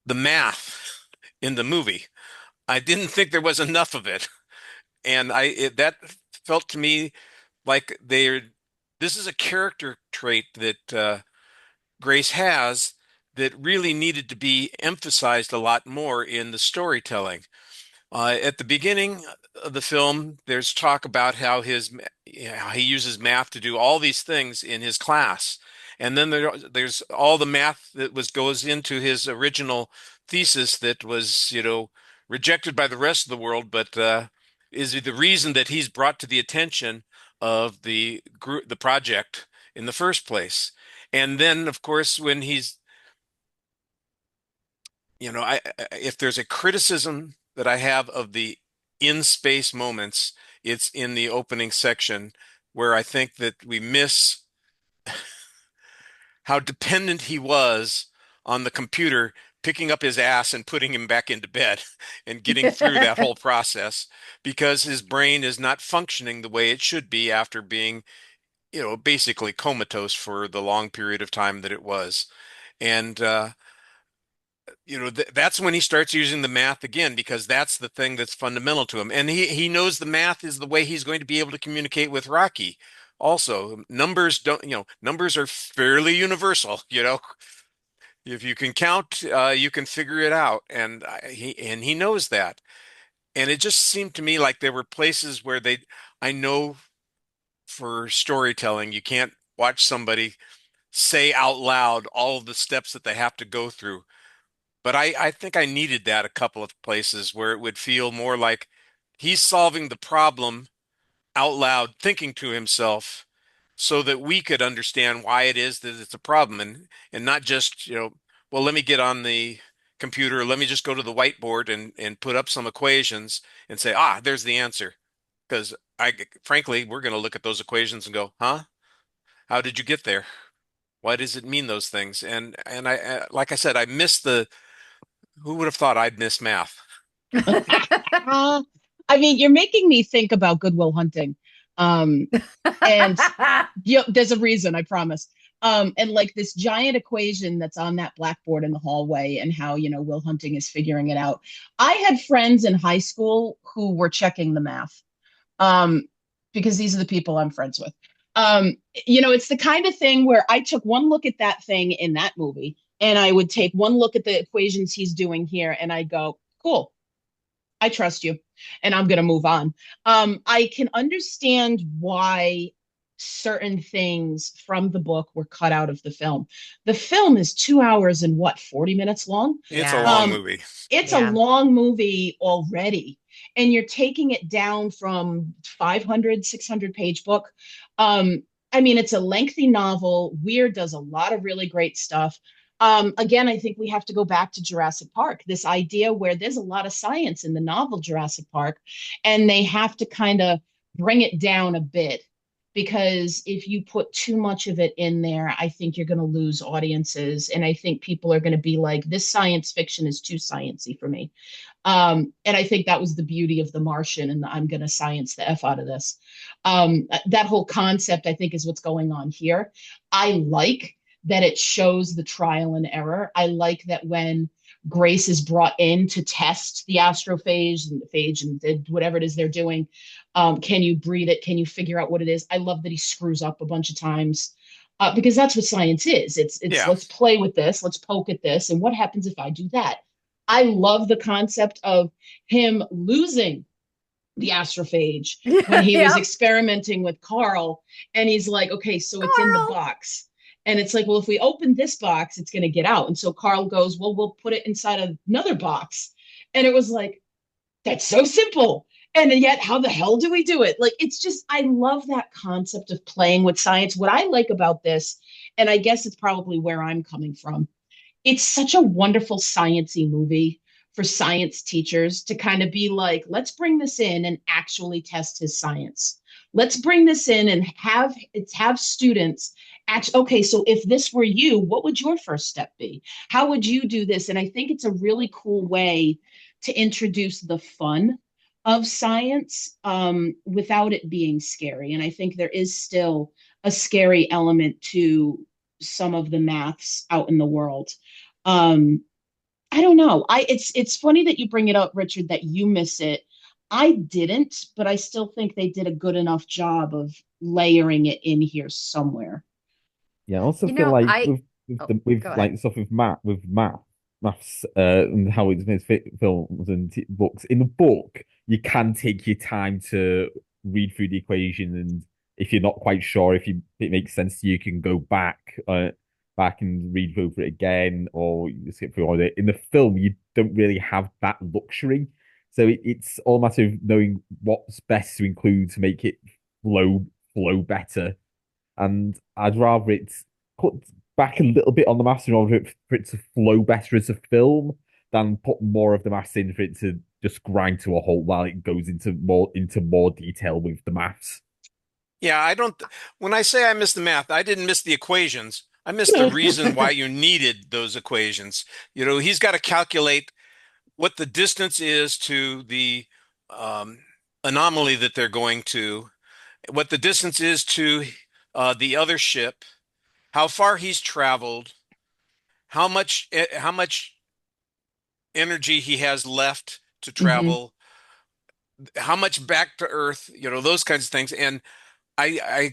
the math in the movie. I didn't think there was enough of it, and that felt to me like this is a character trait that Grace has that really needed to be emphasized a lot more in the storytelling. At the beginning of the film, there's talk about how he uses math to do all these things in his class, and then there's all the math that goes into his original thesis that was, rejected by the rest of the world, but is the reason that he's brought to the attention of the group, the project in the first place. And then, of course, when he's, if there's a criticism that I have of the in space moments, it's in the opening section where I think that we miss how dependent he was on the computer picking up his ass and putting him back into bed and getting through that whole process because his brain is not functioning the way it should be after being, basically comatose for the long period of time that it was. And that's when he starts using the math again, because that's the thing that's fundamental to him. And he knows the math is the way he's going to be able to communicate with Rocky. Also, numbers are fairly universal, If you can count, you can figure it out. And he knows that. And it just seemed to me like there were places where I know for storytelling, you can't watch somebody say out loud all of the steps that they have to go through. But I think I needed that a couple of places where it would feel more like he's solving the problem out loud, thinking to himself, so that we could understand why it is that it's a problem, and not just, well, let me get on the computer, let me just go to the whiteboard and put up some equations and say, there's the answer. Because frankly, we're going to look at those equations and go, huh? How did you get there? Why does it mean those things? And like I said, I missed who would have thought I'd miss math?
I mean, you're making me think about Good Will Hunting. And there's a reason, I promise. And like this giant equation that's on that blackboard in the hallway, and how, Will Hunting is figuring it out. I had friends in high school who were checking the math, because these are the people I'm friends with. It's the kind of thing where I took one look at that thing in that movie, and I would take one look at the equations he's doing here, and I go, Cool. I trust you, and I'm going to move on. I can understand why certain things from the book were cut out of the film. The film is 2 hours and what, 40 minutes long?
It's a
Yeah.
long movie.
It's a
Yeah.
long movie already, and you're taking it down from 500, 600 page book. I mean, it's a lengthy novel. Weir does a lot of really great stuff. Again, I think we have to go back to Jurassic Park, this idea where there's a lot of science in the novel Jurassic Park, and they have to kind of bring it down a bit because if you put too much of it in there, I think you're going to lose audiences. And I think people are going to be like, this science fiction is too sciencey for me. And I think that was the beauty of The Martian, and I'm going to science the F out of this. That whole concept, I think, is what's going on here. I like that it shows the trial and error. I like that when Grace is brought in to test the astrophage and the phage and whatever it is they're doing, can you breed it? Can you figure out what it is? I love that he screws up a bunch of times. Because that's what science is. It's
Yeah.
let's play with this, let's poke at this, and what happens if I do that? I love the concept of him losing the astrophage when he was
Yep.
experimenting with Carl, and he's like, okay, so it's in the
Carl.
box. And it's like, well, if we open this box, it's going to get out. And so Carl goes, well, we'll put it inside of another box. And it was like, that's so simple. And yet, how the hell do we do it? Like, it's just, I love that concept of playing with science. What I like about this, and I guess it's probably where I'm coming from, it's such a wonderful sciencey movie for science teachers to kind of be like, let's bring this in and actually test his science. Let's bring this in and have students actually, okay, so if this were you, what would your first step be? How would you do this? And I think it's a really cool way to introduce the fun of science without it being scary. And I think there is still a scary element to some of the maths out in the world. I don't know. It's funny that you bring it up, Richard, that you miss it. I didn't, but I still think they did a good enough job of layering it in here somewhere.
Yeah, I also
You
feel
know,
like
I
with
oh,
the with
go ahead.
like stuff with maths and how it's made films and books. In the book, you can take your time to read through the equation, and if you're not quite sure if it makes sense to you, you can go back and read over it again, or you skip through all of it. In the film, you don't really have that luxury, so it's all a matter of knowing what's best to include to make it flow better. And I'd rather it cut back a little bit on the maths in order for it to flow better as a film than put more of the maths in for it to just grind to a halt while it goes into more detail with the maths.
Yeah, I don't. When I say I miss the math, I didn't miss the equations. I missed the reason why you needed those equations. He's got to calculate what the distance is to the um, anomaly that they're going to, what the distance is to the other ship, how far he's traveled, how much energy he has left to
Hmm.
travel, how much back to Earth, those kinds of things. And I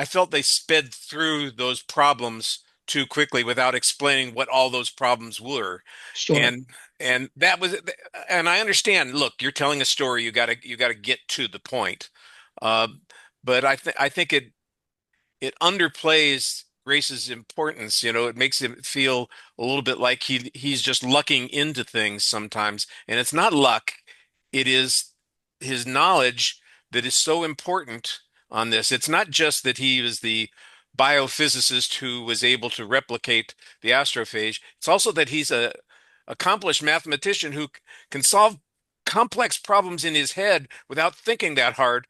felt they sped through those problems too quickly without explaining what all those problems were.
Sure.
And and that was and I understand, look, you're telling a story, you got to get to the point. Uh, but I think it underplays Grace's importance. It makes him feel a little bit like he's just lucking into things sometimes, and it's not luck. It is his knowledge that is so important on this. It's not just that he was the biophysicist who was able to replicate the astrophage. It's also that he's a accomplished mathematician who can solve complex problems in his head without thinking that hard.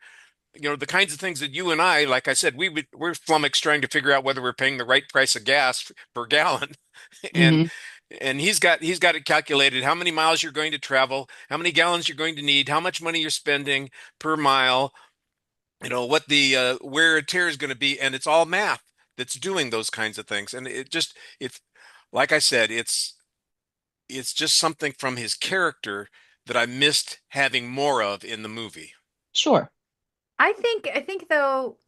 The kinds of things that you and I, like I said, we're flummoxed trying to figure out whether we're paying the right price of gas per gallon. and
Hmm.
and he's got it calculated how many miles you're going to travel, how many gallons you're going to need, how much money you're spending per mile, what the wear and tear is going to be, and it's all math that's doing those kinds of things. And it's like I said, it's just something from his character that I missed having more of in the movie.
Sure.
I think though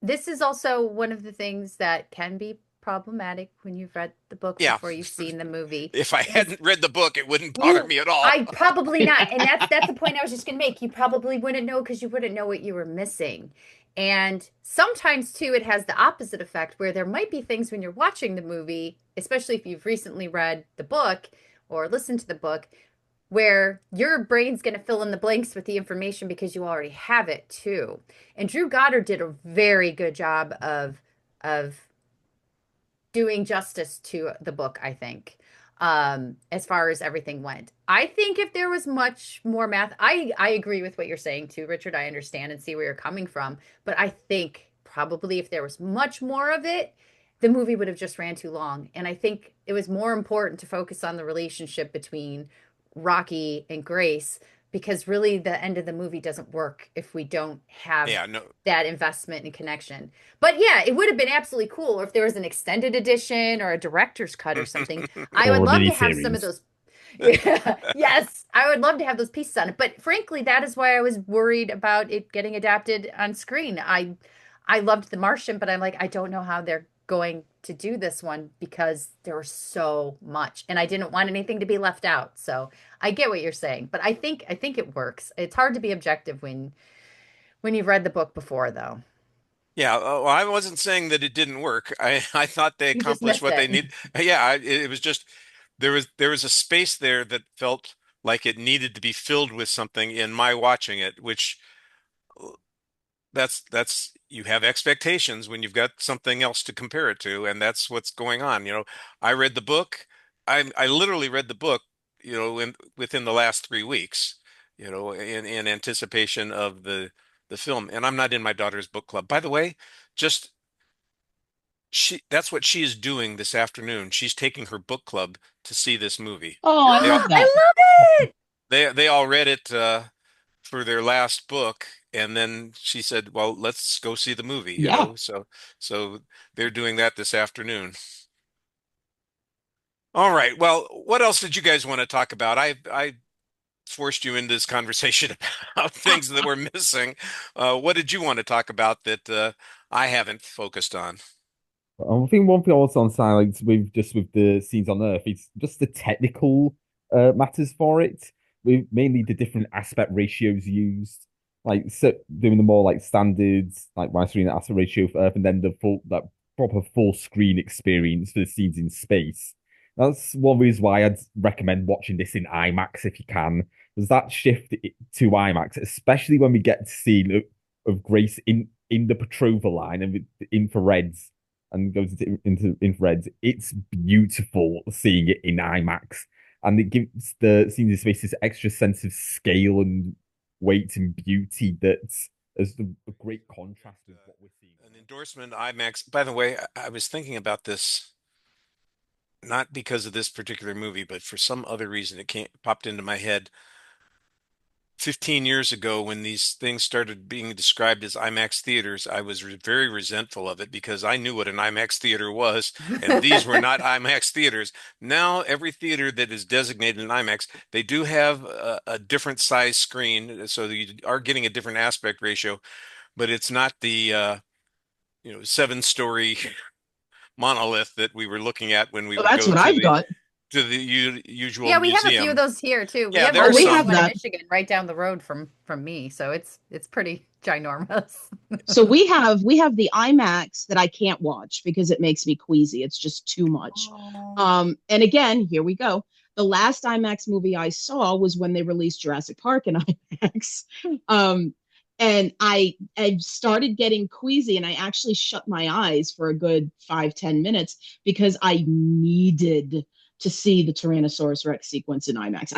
this is also one of the things that can be problematic when you've read the book
Yeah.
before you've seen the movie.
If I
Because
hadn't read the book, it wouldn't bother me at all.
I probably not. And that's the point I was just going to make. You probably wouldn't know because you wouldn't know what you were missing. And sometimes too, it has the opposite effect where there might be things when you're watching the movie, especially if you've recently read the book or listened to the book, where your brain's going to fill in the blanks with the information because you already have it too. And Drew Goddard did a very good job of doing justice to the book, I think, as far as everything went. I think if there was much more math, I agree with what you're saying too, Richard. I understand and see where you're coming from. But I think probably if there was much more of it, the movie would have just ran too long. And I think it was more important to focus on the relationship between Rocky and Grace because really the end of the movie doesn't work if we don't have
Yeah, no.
that investment and connection. But yeah, it would have been absolutely cool if there was an extended edition or a director's cut or something. I
Or
would
a
love to have some of
miniseries.
those. Yeah, yes, I would love to have those pieces on it. But frankly, that is why I was worried about it getting adapted on screen. I loved The Martian, but I'm like, I don't know how they're going to do this one because there was so much and I didn't want anything to be left out. So I get what you're saying, but I think it works. It's hard to be objective when you've read the book before though.
Yeah, well, I wasn't saying that it didn't work. I thought they
You just
accomplished
missed
what they
it.
need. Yeah, it was just there was a space there that felt like it needed to be filled with something in my watching it, which that's you have expectations when you've got something else to compare it to, and that's what's going on. I read the book. I literally read the book, within the last 3 weeks, in anticipation of the film. And I'm not in my daughter's book club. By the way, just that's what she is doing this afternoon. She's taking her book club to see this movie.
Oh, I
They all
love
I
that.
love it.
they all read it for their last book, and then she said, "Well, let's go see the movie."
Yeah.
So they're doing that this afternoon. All right. Well, what else did you guys want to talk about? I forced you into this conversation about things that were missing. What did you want to talk about that I haven't focused on?
I think one thing also on Silence with the scenes on Earth, it's just the technical matters for it, with mainly the different aspect ratios used, like so doing the more like standards, like widescreen aspect ratio for Earth, and then the full that proper full screen experience for the scenes in space. That's one reason why I'd recommend watching this in IMAX if you can. There's that shift to IMAX, especially when we get to see of Grace in the Petrova line and with the infrareds and goes into infrared. It's beautiful seeing it in IMAX, and it gives the scenes in space this extra sense of scale and weight and beauty that's as a great contrast with what we're seeing.
An endorsement IMAX. By the way, I was thinking about this not because of this particular movie, but for some other reason it popped into my head. 15 years ago, when these things started being described as IMAX theaters, I was very resentful of it because I knew what an IMAX theater was, and these were not IMAX theaters. Now, every theater that is designated an IMAX, they do have a different size screen, so you are getting a different aspect ratio, but it's not the 7-story monolith that we were looking at when we
So
would
that's
go
what
to
I've
the
got.
usual
Yeah, we have a few of
museum.
those here too. We
Yeah,
have
there
Oh,
are
our
we
some.
have
one in
that.
Michigan right down the road from me, so it's pretty ginormous.
So we have the IMAX that I can't watch because it makes me queasy. It's just too much.
Oh.
And again, here we go. The last IMAX movie I saw was when they released Jurassic Park in IMAX. And I started getting queasy and I actually shut my eyes for a good 5-10 minutes because I needed to see the Tyrannosaurus Rex sequence in IMAX.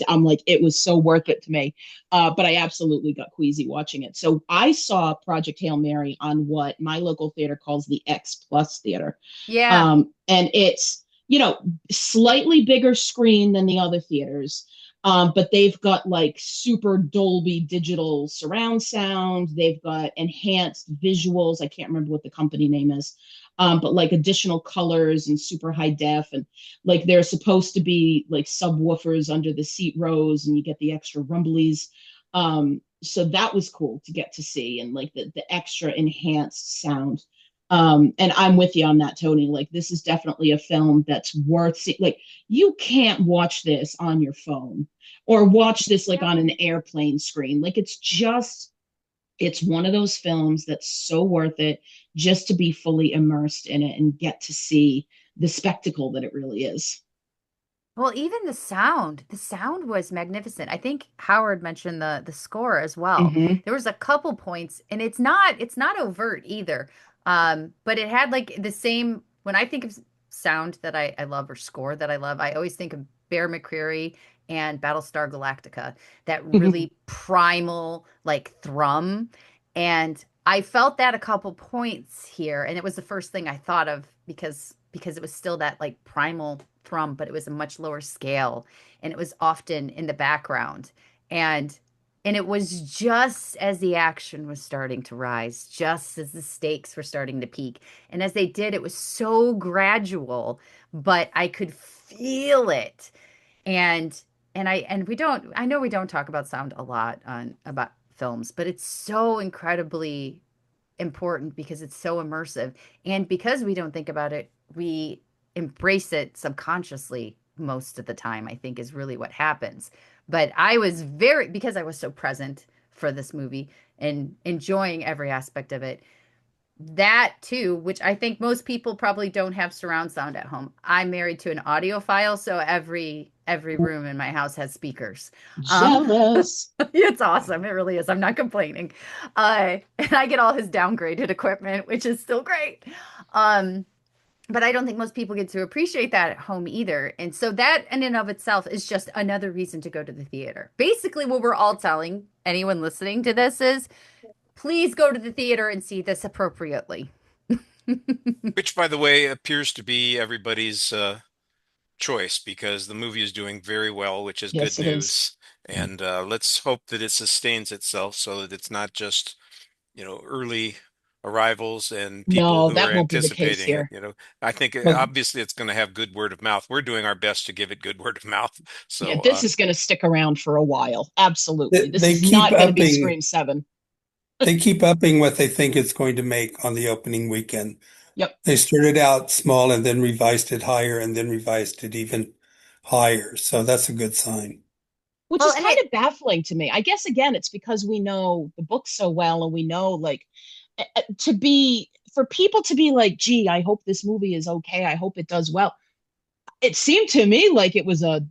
I'm like, it was so worth it to me. But I absolutely got queasy watching it. So I saw Project Hail Mary on what my local theater calls the X Plus Theater.
Yeah.
And it's, slightly bigger screen than the other theaters. But they've got like super Dolby digital surround sound. They've got enhanced visuals. I can't remember what the company name is. But like additional colors and super high def. And like they're supposed to be like subwoofers under the seat rows and you get the extra rumblies. So that was cool to get to see and like the extra enhanced sound. And I'm with you on that, Tony. Like, this is definitely a film that's worth seeing. Like, you can't watch this on your phone or watch this like on an airplane screen. Like, it's one of those films that's so worth it just to be fully immersed in it and get to see the spectacle that it really is.
Well, even the sound was magnificent. I think Howard mentioned the score as well.
Hmm.
There was a couple points, and it's not overt either. But it had like the same when I think of sound that I love or score that I love, I always think of Bear McCreary and Battlestar Galactica, that really primal like thrum. And I felt that a couple points here, and it was the first thing I thought of because it was still that like primal thrum, but it was a much lower scale, and it was often in the background. And it was just as the action was starting to rise, just as the stakes were starting to peak. And as they did, it was so gradual, but I could feel it. And and I know we don't talk about sound a lot on about films, but it's so incredibly important because it's so immersive. And because we don't think about it, we embrace it subconsciously most of the time, I think is really what happens. But I was because I was so present for this movie and enjoying every aspect of it. That too, which I think most people probably don't have surround sound at home. I'm married to an audiophile, so every room in my house has speakers. Um,
Jealous.
it's awesome. It really is. I'm not complaining. And I get all his downgraded equipment, which is still great. Um, but I don't think most people get to appreciate that at home either. And so that in and of itself is just another reason to go to the theater. Basically, what we're all telling anyone listening to this is please go to the theater and see this appropriately.
Which, by the way, appears to be everybody's choice because the movie is doing very well, which is good
Yes, it is.
news. And let's hope that it sustains itself so that it's not just, early arrivals and people
No,
who are
that won't be the case
anticipating it.
here.
I think
But
obviously it's going to have good word of mouth. We're doing our best to give it good word of mouth.
Yeah,
So,
this is going to stick around for a while. Absolutely. This
they
is
keep
not going to be
upping
Scream 7.
they keep upping what they think it's going to make on the opening weekend.
Yep.
They started out small and then revised it higher and then revised it even higher. So that's a good sign.
Which
Well,
is
and
kind of baffling to me. I guess, again, it's because we know the book so well and we know, like, for people to be like, gee, I hope this movie is okay. I hope it does well. It seemed to me like it was a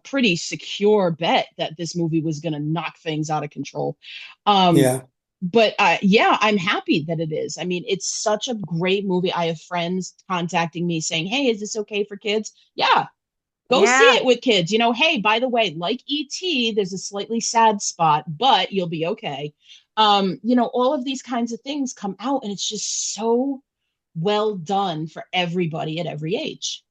pretty secure bet that this movie was going to knock things out of control. Um,
Yeah.
but yeah, I'm happy that it is. I mean, it's such a great movie. I have friends contacting me saying, "Hey, is this okay for kids?" Yeah, go see
yeah,
it with kids. Hey, by the way, like ET, there's a slightly sad spot, but you'll be okay. All of these kinds of things come out, and it's just so well done for everybody at every age.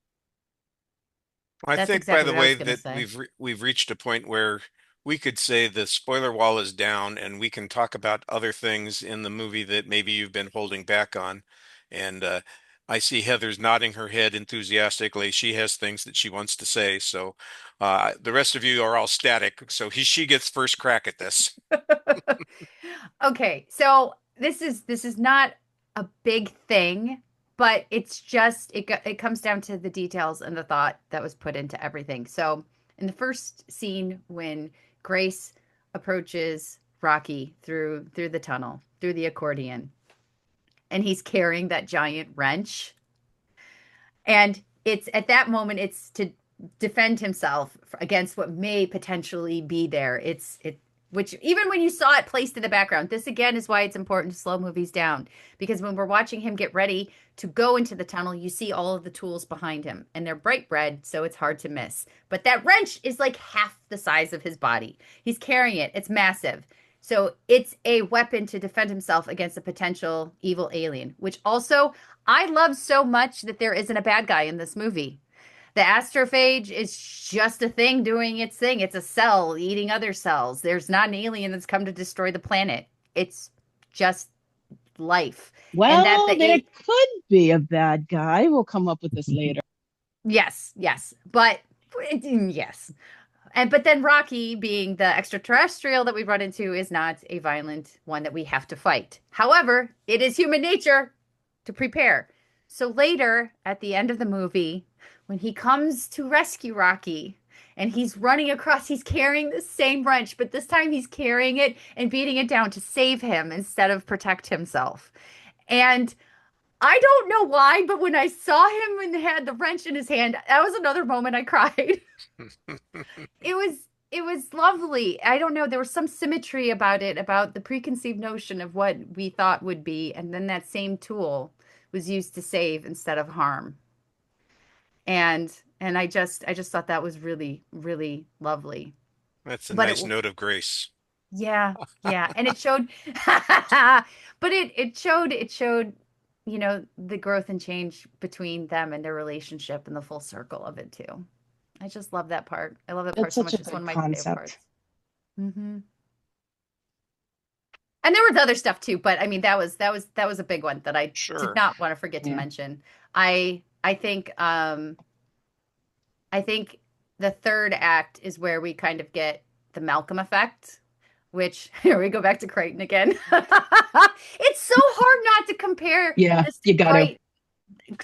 I
that's
think, by
exactly
the
what I
way,
was going to
that
say.
we've reached a point where we could say the spoiler wall is down, and we can talk about other things in the movie that maybe you've been holding back on. And I see Heather's nodding her head enthusiastically. She has things that she wants to say. So the rest of you are all static. So she gets first crack at this.
Okay, so this is not a big thing, but it's just it comes down to the details and the thought that was put into everything. So in the first scene when Grace approaches Rocky through the tunnel, through the accordion, and he's carrying that giant wrench, and it's at that moment it's to defend himself against what may potentially be there. It which even when you saw it placed in the background, this again is why it's important to slow movies down because when we're watching him get ready to go into the tunnel, you see all of the tools behind him and they're bright red, so it's hard to miss. But that wrench is like half the size of his body. He's carrying it. It's massive. So it's a weapon to defend himself against a potential evil alien, which also I love so much that there isn't a bad guy in this movie. The astrophage is just a thing doing its thing. It's a cell eating other cells. There's not an alien that's come to destroy the planet. It's just life. And that
Well, there
the
could be a bad guy. We'll come up with this later.
yes, yes. But yes. And but then Rocky, being the extraterrestrial that we run into, is not a violent one that we have to fight. However, it is human nature to prepare. So later, at the end of the movie, when he comes to rescue Rocky and he's running across, he's carrying the same wrench, but this time he's carrying it and beating it down to save him instead of protect himself. And I don't know why, but when I saw him and had the wrench in his hand, that was another moment I cried. It was it was lovely. I don't know, there was some symmetry about it, about the preconceived notion of what we thought would be, and then that same tool was used to save instead of harm. And and I just thought that was really, really lovely.
That's a
But it
nice note of grace.
yeah, yeah. And it showed but it showed, the growth and change between them and their relationship and the full circle of it too. I just love that part. I love that part
That's
so
such
much.
a
It's one
good
of my favorite
concept.
parts. Hmm. And there was other stuff too, but I mean that was a big one that I did
Sure.
not want to forget to
Yeah.
mention. I think the third act is where we kind of get the Malcolm effect, which here we go back to Crichton again. It's so hard not to compare
Yeah,
this
you got to.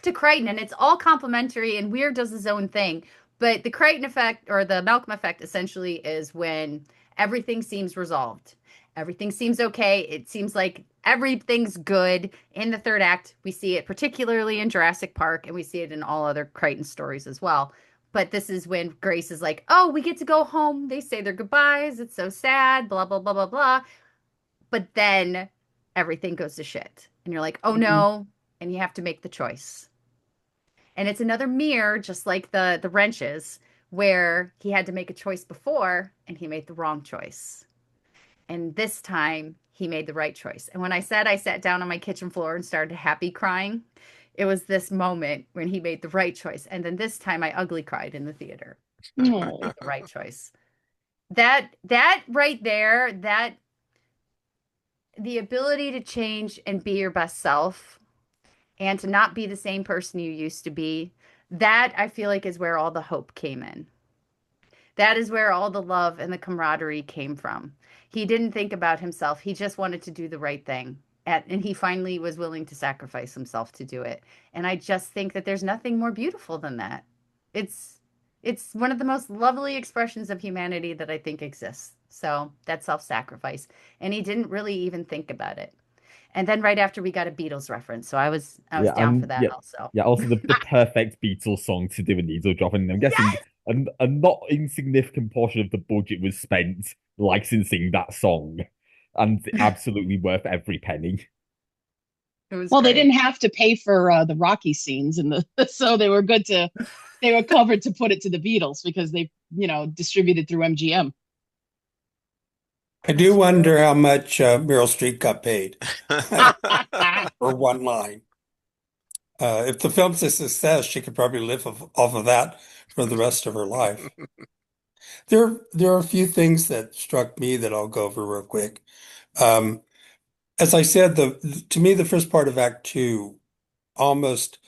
To Crichton, and it's all complimentary, and Weir does his own thing. But the Crichton effect or the Malcolm effect essentially is when everything seems resolved. Everything seems okay. It seems like everything's good. In the third act, we see it particularly in Jurassic Park, and we see it in all other Crichton stories as well. But this is when Grace is like, oh, we get to go home. They say their goodbyes. It's so sad, blah, blah, blah, blah, blah. But then everything goes to shit. And you're like, oh
Mhm.
no. And you have to make the choice. And it's another mirror, just like the wrenches, where he had to make a choice before and he made the wrong choice. And this time he made the right choice. And when I said I sat down on my kitchen floor and started happy crying, it was this moment when he made the right choice. And then this time I ugly cried in the theater.
Oh,
The right choice. That right there, that the ability to change and be your best self and to not be the same person you used to be, that I feel like is where all the hope came in. That is where all the love and the camaraderie came from. He didn't think about himself. He just wanted to do the right thing. And he finally was willing to sacrifice himself to do it. And I just think that there's nothing more beautiful than that. It's it's one of the most lovely expressions of humanity that I think exists. So that self-sacrifice. And he didn't really even think about it. And then right after we got a Beatles reference. So I was
Yeah,
down for
and
that
yeah,
also.
yeah. Also, the perfect Beatles song to do a needle drop, and I'm guessing
Yes,
a not insignificant portion of the budget was spent licensing that song, and absolutely worth every penny.
it was
well, they
great.
didn't have to pay for the Rocky scenes in the, so they were good to, they were covered to put it to the Beatles because they, distributed through MGM.
I do
That's true.
wonder how much Meryl Streep got paid for one line. If the film's a success, she could probably live off of that for the rest of her life. There are a few things that struck me that I'll go over real quick. Um, as I said, to me, the first part of Act Two almost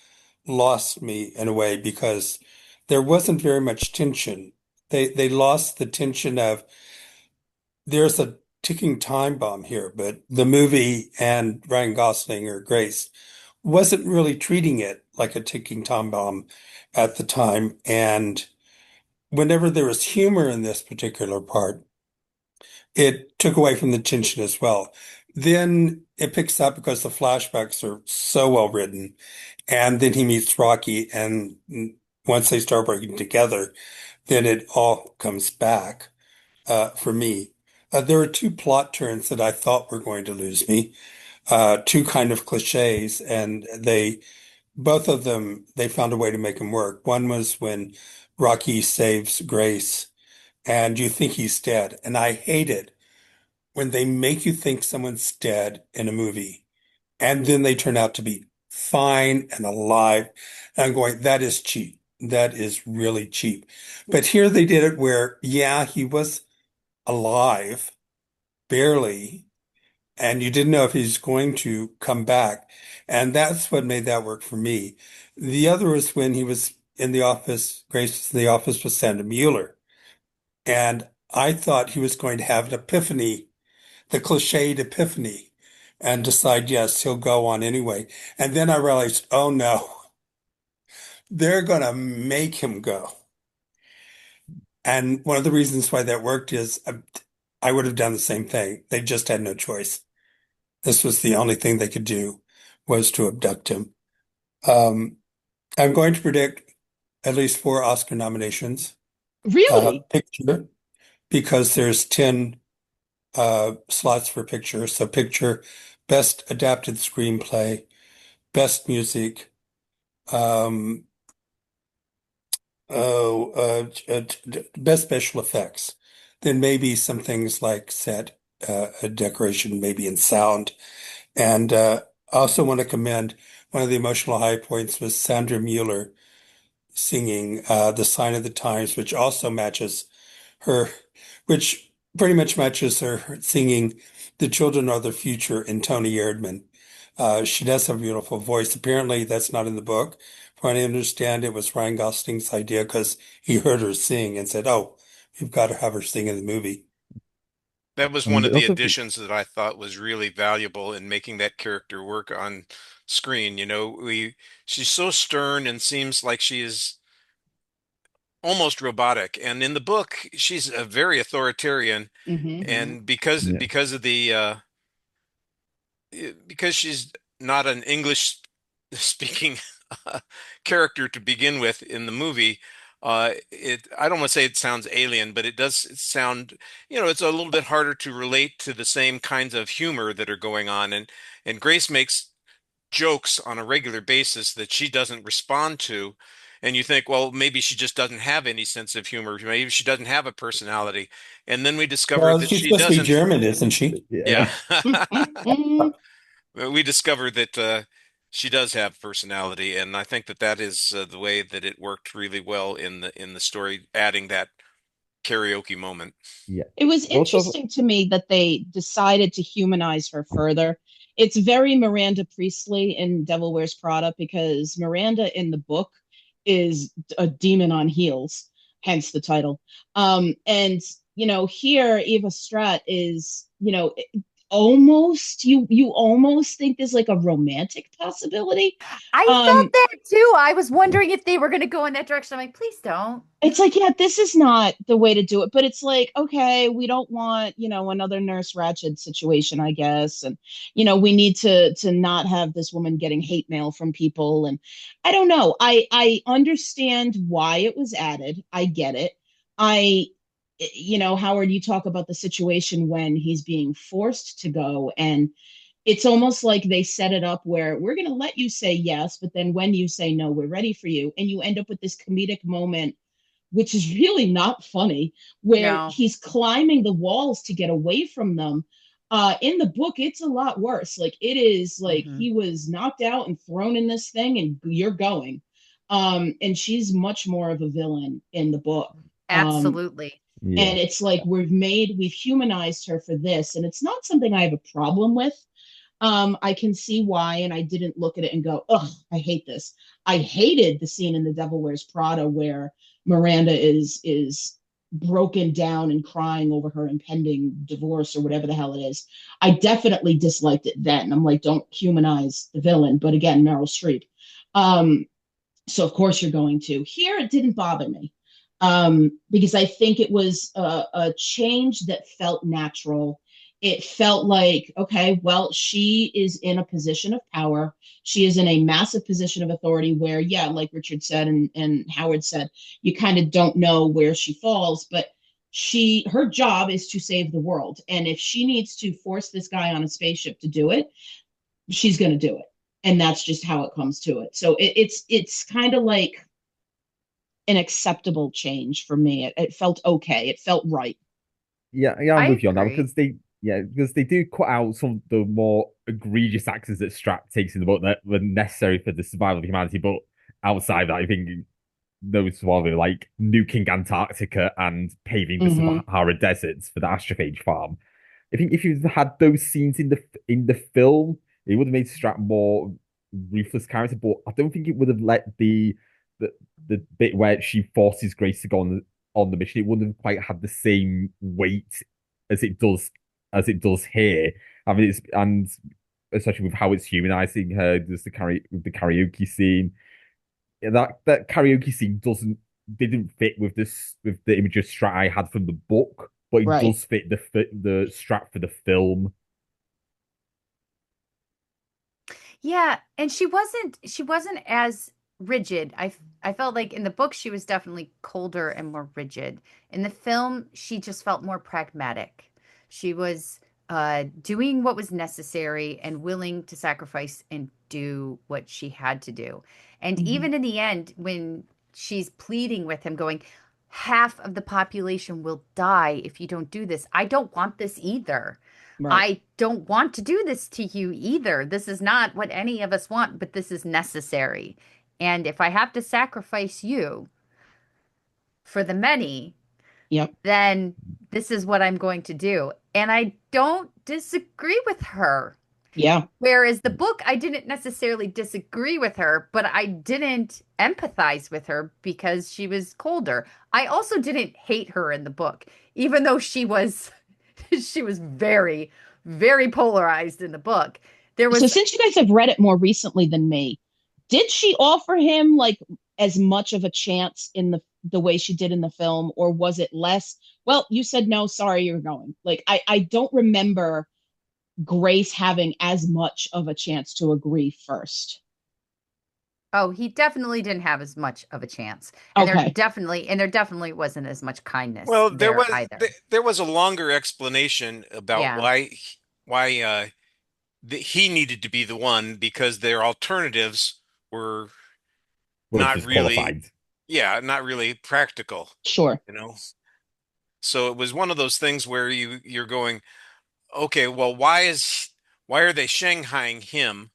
lost me in a way because there wasn't very much tension. They lost the tension of there's a ticking time bomb here, but the movie and Ryan Gosling or Grace wasn't really treating it like a ticking time bomb at the time. And whenever there was humor in this particular part, it took away from the tension as well. Then it picks up because the flashbacks are so well written. And then he meets Rocky, and once they start working together, then it all comes back for me. There are two plot turns that I thought were going to lose me, two kind of cliches, and both of them, they found a way to make them work. One was when Rocky saves Grace, and you think he's dead. And I hate it when they make you think someone's dead in a movie, and then they turn out to be fine and alive. And I'm going, that is cheap. That is really cheap. But here they did it where, yeah, he was alive, barely, and you didn't know if he's going to come back. And that's what made that work for me. The other was when he was in the office, Grace was in the office with Sandra Mueller. And I thought he was going to have an epiphany, the cliched epiphany, and decide, yes, he'll go on anyway. And then I realized, oh no, they're going to make him go. And one of the reasons why that worked is I would have done the same thing. They just had no choice. This was the only thing they could do was to abduct him. Um, I'm going to predict at least 4 Oscar nominations.
Really?
Picture, because there's 10 slots for picture. So picture, best adapted screenplay, best music, um, best special effects. Then maybe some things like set decoration, maybe in sound. And I also want to commend one of the emotional high points was Sandra Mueller singing The Sign of the Times, which also matches her, which pretty much matches her singing The Children Are the Future in Tony Erdmann. She does have a beautiful voice. Apparently, that's not in the book. From what I understand, it was Ryan Gosling's idea because he heard her sing and said, "Oh, we've got to have her sing in the movie."
That was one
And
of the
also,
additions that I thought was really valuable in making that character work on screen. She's so stern and seems like she is almost robotic. And in the book, she's a very authoritarian.
Hmm.
And
yeah,
because of the because she's not an English speaking character to begin with in the movie, I don't want to say it sounds alien, but it does sound, it's a little bit harder to relate to the same kinds of humor that are going on. And Grace makes jokes on a regular basis that she doesn't respond to. And you think, well, maybe she just doesn't have any sense of humor. Maybe she doesn't have a personality. And then we discover
Well,
that
she's
she
supposed to be
doesn't.
German, isn't she?
Yeah.
yeah.
We discovered that she does have personality, and I think that that is the way that it worked really well in the story, adding that karaoke moment.
Yeah.
It was
Also,
interesting to me that they decided to humanize her further. It's very Miranda Priestley in Devil Wears Prada because Miranda in the book is a demon on heels, hence the title. And here Eva Stratt is, almost you almost think there's like a romantic possibility.
I
Um,
thought that too. I was wondering if they were going to go in that direction. I'm like, please don't.
It's like, yeah, this is not the way to do it. But it's like, okay, we don't want, another Nurse Ratched situation, I guess. And, we need to not have this woman getting hate mail from people. And I don't know. I understand why it was added. I get it. I Howard, you talk about the situation when he's being forced to go, and it's almost like they set it up where we're going to let you say yes, but then when you say no, we're ready for you. And you end up with this comedic moment which is really not funny, where
No.
he's climbing the walls to get away from them. In the book, it's a lot worse. Like it is like
Hmm.
he was knocked out and thrown in this thing, and you're going. And she's much more of a villain in the book. Um,
Absolutely.
and
yeah.
it's like we've humanized her for this, and it's not something I have a problem with. I can see why, and I didn't look at it and go, "Ugh, I hate this." I hated the scene in The Devil Wears Prada where Miranda is broken down and crying over her impending divorce or whatever the hell it is. I definitely disliked it then. I'm like, don't humanize the villain, but again, Meryl Streep. Um, so of course you're going to. Here, it didn't bother me because I think it was a change that felt natural. It felt like, okay, well, she is in a position of power. She is in a massive position of authority where, yeah, like Richard said and Howard said, you kind of don't know where she falls, but her job is to save the world. And if she needs to force this guy on a spaceship to do it, she's going to do it. And that's just how it comes to it. So it's kind of like an acceptable change for me. It felt okay. It felt right.
Yeah, I'm
I
with you on that
agree.
because they do cut out some of the more egregious actions that Strap takes in the book that were necessary for the survival of humanity. But outside that, I think those sort of like nuking Antarctica and paving the
Mm-hmm.
Sahara deserts for the astrophage farm. I think if you had those scenes in the film, it would have made Strat more ruthless character. But I don't think it would have let the the bit where she forces Grace to go on the mission. It wouldn't have quite had the same weight as it does here. I mean, it's and especially with how it's humanizing her. There's the karaoke scene. Yeah, that karaoke scene didn't fit with the image of Strat I had from the book, but it
Right.
does fit the Strat for the film.
Yeah, and she wasn't as rigid. I felt like in the book she was definitely colder and more rigid. In the film, she just felt more pragmatic. She was doing what was necessary and willing to sacrifice and do what she had to do. And
Mhm.
even in the end, when she's pleading with him, going, half of the population will die if you don't do this. I don't want this either.
Right.
I don't want to do this to you either. This is not what any of us want, but this is necessary. And if I have to sacrifice you for the many,
Yep.
then this is what I'm going to do. And I don't disagree with her.
Yeah.
Whereas the book, I didn't necessarily disagree with her, but I didn't empathize with her because she was colder. I also didn't hate her in the book, even though she was she was very, very polarized in the book. There
So
was,
since you guys have read it more recently than me, did she offer him like as much of a chance in the way she did in the film, or was it less? Well, you said no, sorry, you're going. Like I don't remember Grace having as much of a chance to agree first.
oh, he definitely didn't have as much of a chance.
Okay.
And there definitely wasn't as much kindness
Well,
there either.
there was a longer explanation about
Yeah.
why he needed to be the one because their alternatives were
Well,
not really,
disqualified.
yeah, not really practical,
Sure.
you know. So it was one of those things where you're going, okay, well, why are they shanghaiing him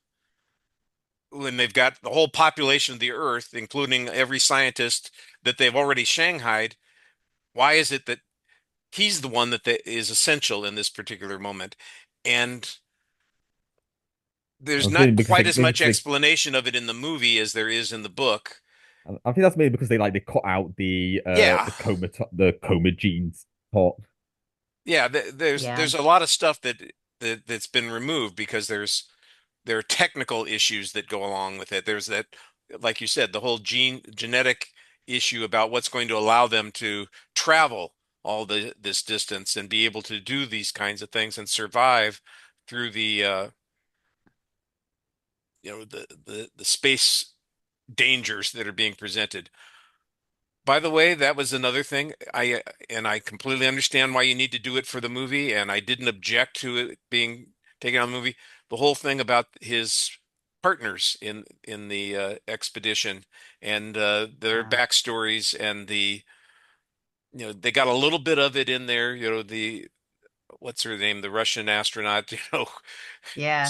when they've got the whole population of the Earth, including every scientist that they've already shanghaied? Why is it that he's the one that is essential in this particular moment? And
I
there's
was maybe
not
because
quite
they
as
maybe
much
because they
explanation of it in the movie as there is in the book.
I think that's maybe because they cut out
Yeah.
the coma genes part.
Yeah,
Yeah.
there's a lot of stuff that's been removed because there are technical issues that go along with it. There's that, like you said, the whole genetic issue about what's going to allow them to travel all this distance and be able to do these kinds of things and survive through the the space dangers that are being presented. By the way, that was another thing. I completely understand why you need to do it for the movie, and I didn't object to it being taken on the movie. The whole thing about his partners in the expedition and their
Yeah.
backstories and they got a little bit of it in there. The what's her name, the Russian astronaut.
Yeah.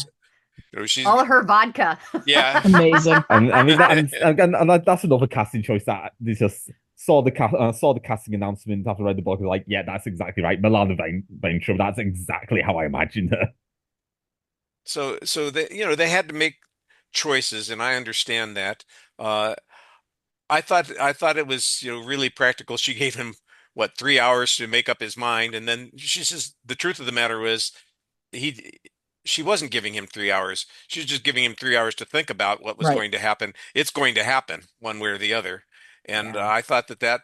She's
All her vodka.
yeah.
Amazing.
And I mean that, and that's another casting choice that they just saw the casting announcement after I read the book. Like, yeah, that's exactly right. Milana Vaintrub. That's exactly how I imagined her.
So they had to make choices, and I understand that. Uh, I thought it was really practical. She gave him what 3 hours to make up his mind, and then she says the truth of the matter was he she wasn't giving him 3 hours. She was just giving him 3 hours to think about what was
Right.
going to happen. It's going to happen one way or the other, and
Yeah.
I thought that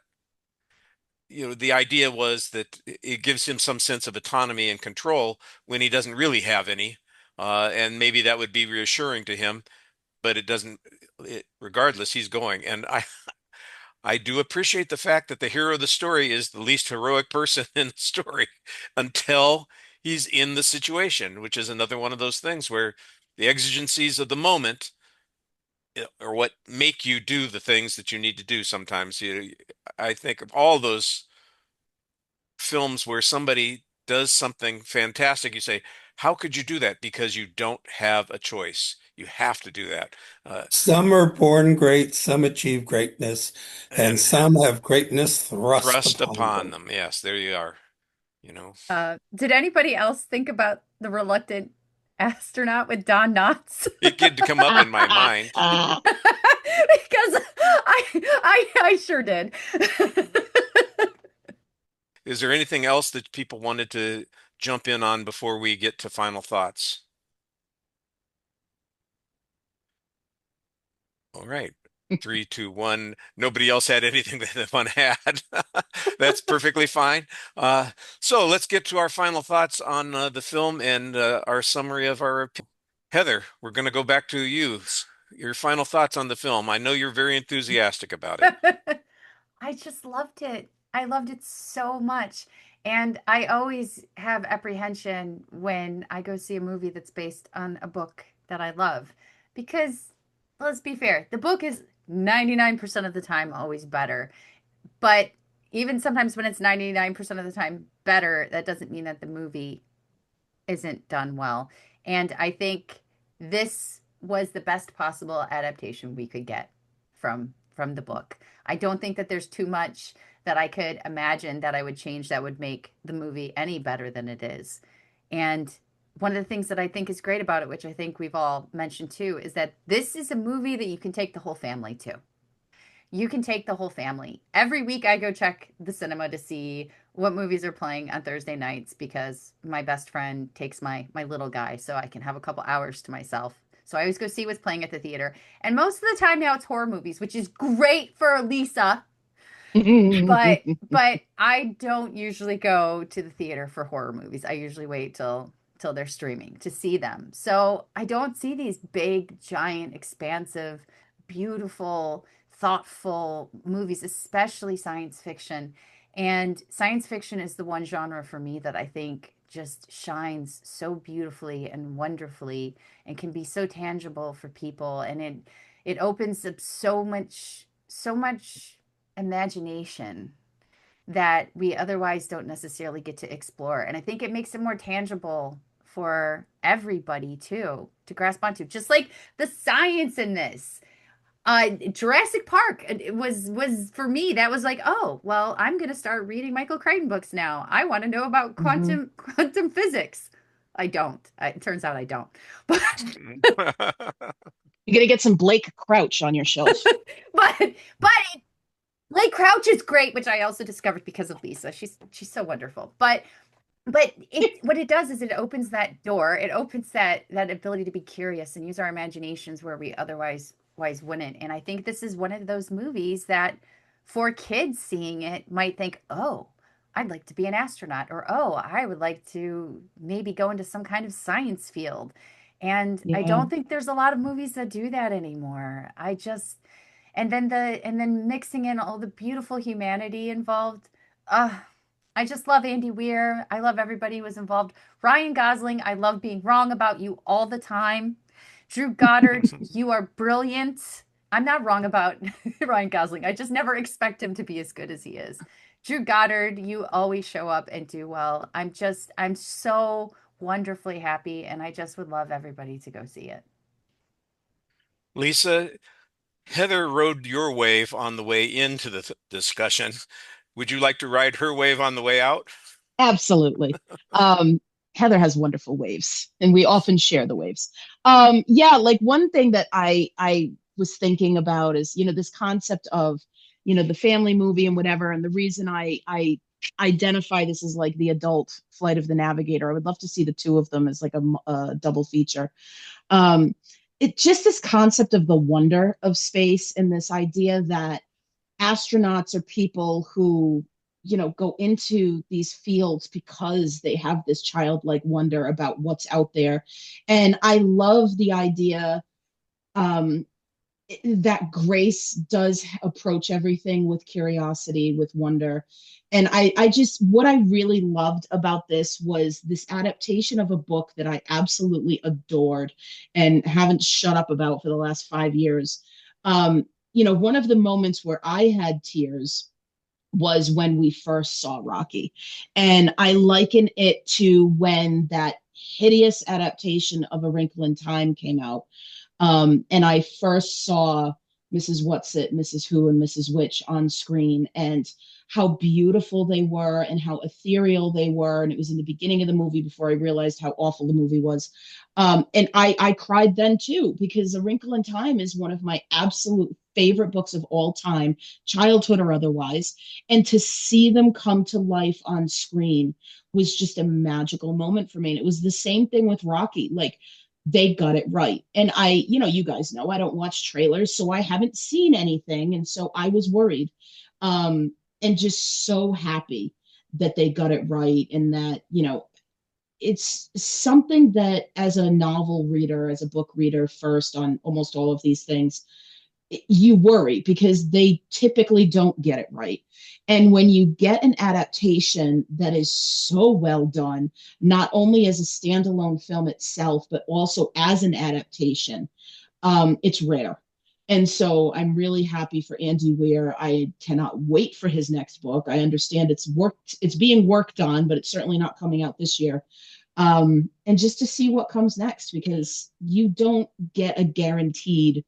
the idea was that it gives him some sense of autonomy and control when he doesn't really have any, and maybe that would be reassuring to him. But it doesn't. Regardless, he's going, and I do appreciate the fact that the hero of the story is the least heroic person in the story until he's in the situation, which is another one of those things where the exigencies of the moment are what make you do the things that you need to do sometimes. I think of all those films where somebody does something fantastic, you say, how could you do that? Because you don't have a choice. You have to do that.
Some are born great, some achieve greatness, and
And
some have greatness thrust
thrust
upon
upon
them.
them. Yes, there you are. You know,
Did anybody else think about the reluctant astronaut with Don Knotts?
it did come up in my mind.
Because I sure did.
Is there anything else that people wanted to jump in on before we get to final thoughts? All right. 3, 2, 1. Nobody else had anything that the one had. That's perfectly fine. Uh, so let's get to our final thoughts on the film and our summary of our opinion. Heather, we're going to go back to you. Your final thoughts on the film. I know you're very enthusiastic about it.
I just loved it. I loved it so much. And I always have apprehension when I go see a movie that's based on a book that I love. Because let's be fair, the book is 99% of the time always better. But even sometimes when it's 99% of the time better, that doesn't mean that the movie isn't done well. And I think this was the best possible adaptation we could get from the book. I don't think that there's too much that I could imagine that I would change that would make the movie any better than it is. And one of the things that I think is great about it, which I think we've all mentioned too, is that this is a movie that you can take the whole family to. You can take the whole family. Every week I go check the cinema to see what movies are playing on Thursday nights because my best friend takes my little guy so I can have a couple hours to myself. So I always go see what's playing at the theater. And most of the time now it's horror movies, which is great for Lisa. But I don't usually go to the theater for horror movies. I usually wait till they're streaming to see them. So I don't see these big, giant, expansive, beautiful, thoughtful movies, especially science fiction. And science fiction is the one genre for me that I think just shines so beautifully and wonderfully and can be so tangible for people. And it opens up so much imagination that we otherwise don't necessarily get to explore. And I think it makes it more tangible for everybody too to grasp onto. Just like the science in this. Jurassic Park it was for me that was like, oh, well, I'm going to start reading Michael Crichton books now. I want to know about quantum physics. I don't. It turns out I don't. But
You're gonna get some Blake Crouch on your shelf.
but Blake Crouch is great, which I also discovered because of Lisa. She's so wonderful. But what it does is it opens that door. It opens that ability to be curious and use our imaginations where we otherwise wouldn't. And I think this is one of those movies that for kids seeing it might think, oh, I'd like to be an astronaut, or oh, I would like to maybe go into some kind of science field. And I
Yeah.
don't think there's a lot of movies that do that anymore. And then mixing in all the beautiful humanity involved. Uh, I just love Andy Weir. I love everybody who was involved. Ryan Gosling, I love being wrong about you all the time. Drew Goddard, you are brilliant. I'm not wrong about Ryan Gosling. I just never expect him to be as good as he is. Drew Goddard, you always show up and do well. I'm so wonderfully happy, and I just would love everybody to go see it.
Lisa, Heather rode your wave on the way into the discussion. Would you like to ride her wave on the way out?
Absolutely. Heather has wonderful waves, and we often share the waves. Yeah, like one thing that I was thinking about is, this concept of, the family movie and whatever. And the reason I identify this as like the adult Flight of the Navigator, I would love to see the two of them as like a double feature. Um, it just this concept of the wonder of space and this idea that astronauts are people who go into these fields because they have this childlike wonder about what's out there. And I love the idea um, that Grace does approach everything with curiosity, with wonder. And I just, what I really loved about this was this adaptation of a book that I absolutely adored and haven't shut up about for the last 5 years. One of the moments where I had tears was when we first saw Rocky. And I liken it to when that hideous adaptation of A Wrinkle in Time came out. And I first saw Mrs. Whatsit, Mrs. Who, and Mrs. Which on screen, and how beautiful they were and how ethereal they were. And it was in the beginning of the movie before I realized how awful the movie was. And I cried then too, because A Wrinkle in Time is one of my absolute favorite books of all time, childhood or otherwise. And to see them come to life on screen was just a magical moment for me. And it was the same thing with Rocky. Like, they got it right. And you guys know I don't watch trailers, so I haven't seen anything. And so I was worried, and just so happy that they got it right. And that, it's something that as a novel reader, as a book reader first on almost all of these things, you worry because they typically don't get it right. And when you get an adaptation that is so well done, not only as a standalone film itself, but also as an adaptation, it's rare. And so I'm really happy for Andy Weir. I cannot wait for his next book. I understand it's being worked on, but it's certainly not coming out this year. And just to see what comes next, because you don't get a guaranteed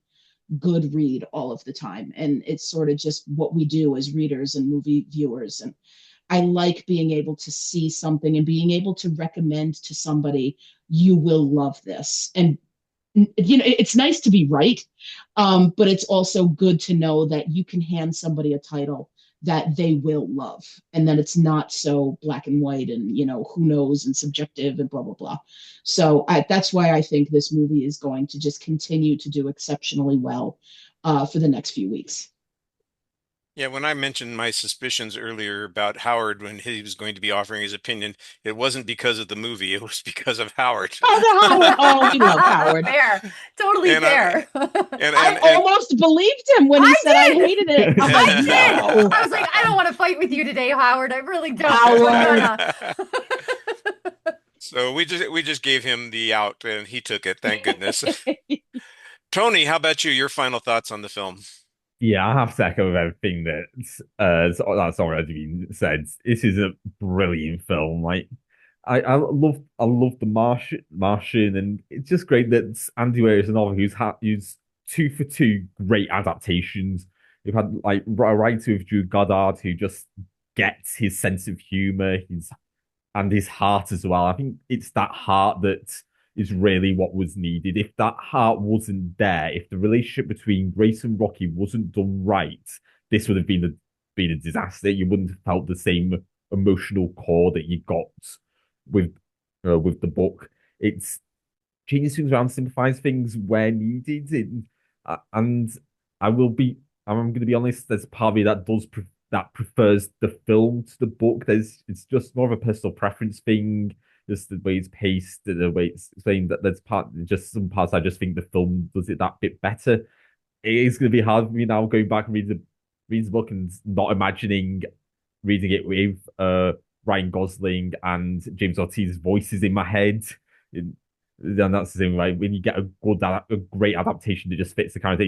good read all of the time. And it's sort of just what we do as readers and movie viewers. And I like being able to see something and being able to recommend to somebody, you will love this. And it's nice to be right, but it's also good to know that you can hand somebody a title that they will love, and that it's not so black and white and who knows and subjective and blah blah blah. So that's why I think this movie is going to just continue to do exceptionally well for the next few weeks.
Yeah, when I mentioned my suspicions earlier about Howard when he was going to be offering his opinion, it wasn't because of the movie, it was because of Howard.
Oh, the Howard! Oh, we love Howard.
Fair, totally
And
fair.
and
I almost believed him when he
I
said I
did.
hated it. I'm
I
like,
did.
no,
I was like, I don't want to fight with you today, Howard. I really don't.
Howard.
So we just gave him the out and he took it, thank goodness. Tony, how about you? Your final thoughts on the film?
Yeah, I have to echo everything that's already been said. This is a brilliant film. Like, I love the Martian, and it's just great that Andy Weir is another who's two for two great adaptations. We've had like a writer with Drew Goddard who just gets his sense of humor, his heart as well. I think it's that heart that is really what was needed. If that heart wasn't there, if the relationship between Grace and Rocky wasn't done right, this would have been a disaster. You wouldn't have felt the same emotional core that you got with with the book. It's changes things around, simplifies things where needed, and I will be. I'm going to be honest. There's part of me that that prefers the film to the book. It's just more of a personal preference thing, just the way it's paced, the way it's saying that just some parts I just think the film does it that bit better. It is going to be hard for me now going back and read the book and not imagining reading it with Ryan Gosling and James Ortiz's voices in my head. And that's the thing, right? When you get a great adaptation that just fits the character,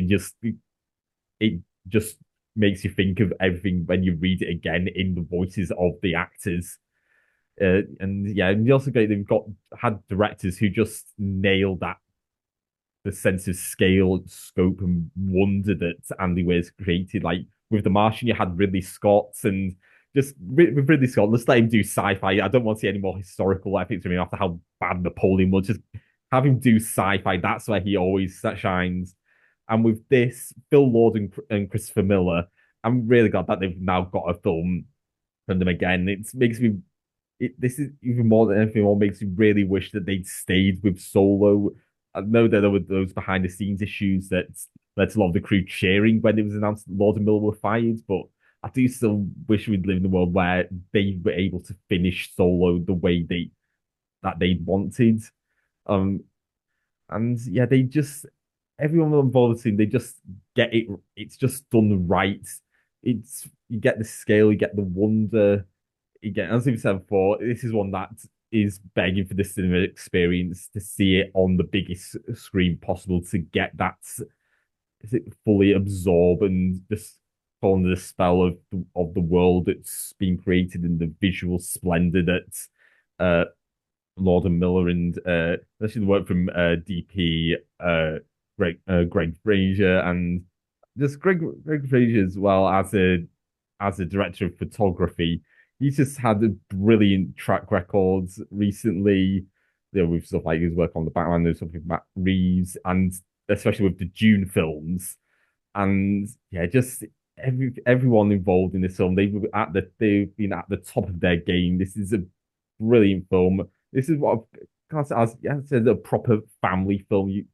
it just makes you think of everything when you read it again in the voices of the actors. And yeah, and also great they've had directors who just nail that the sense of scale, scope, and wonder that Andy Weir's created. Like with The Martian, you had Ridley Scott, and just with Ridley Scott, let's let him do sci-fi. I don't want to see any more historical epics from him after how bad Napoleon was. Just have him do sci-fi. That's where he always shines. And with this, Phil Lord and Christopher Miller, I'm really glad that they've now got a film from them again. It makes me this is even more than anything more makes me really wish that they'd stayed with Solo. I know that there were those behind the scenes issues that led to a lot of the crew cheering when it was announced that Lord and Miller were fired, but I do still wish we'd live in a world where they were able to finish Solo the way they wanted. Um, and yeah, they just everyone involved in they just get it. It's just done right. It's you get the scale, you get the wonder. Again, as we've said before, this is one that is begging for the cinema experience to see it on the biggest screen possible to get that fully absorb and just fall under the spell of the world that's being created and the visual splendor that Lord and Miller and especially the work from DP Greg Fraser and just Greg Fraser as well as a director of photography. He's just had a brilliant track record recently. With stuff like his work on the Batman, there's stuff with Matt Reeves, and especially with the Dune films. And yeah, just everyone involved in this film, they've been at the top of their game. This is a brilliant film. This is what can't say, yeah, it's a proper family film.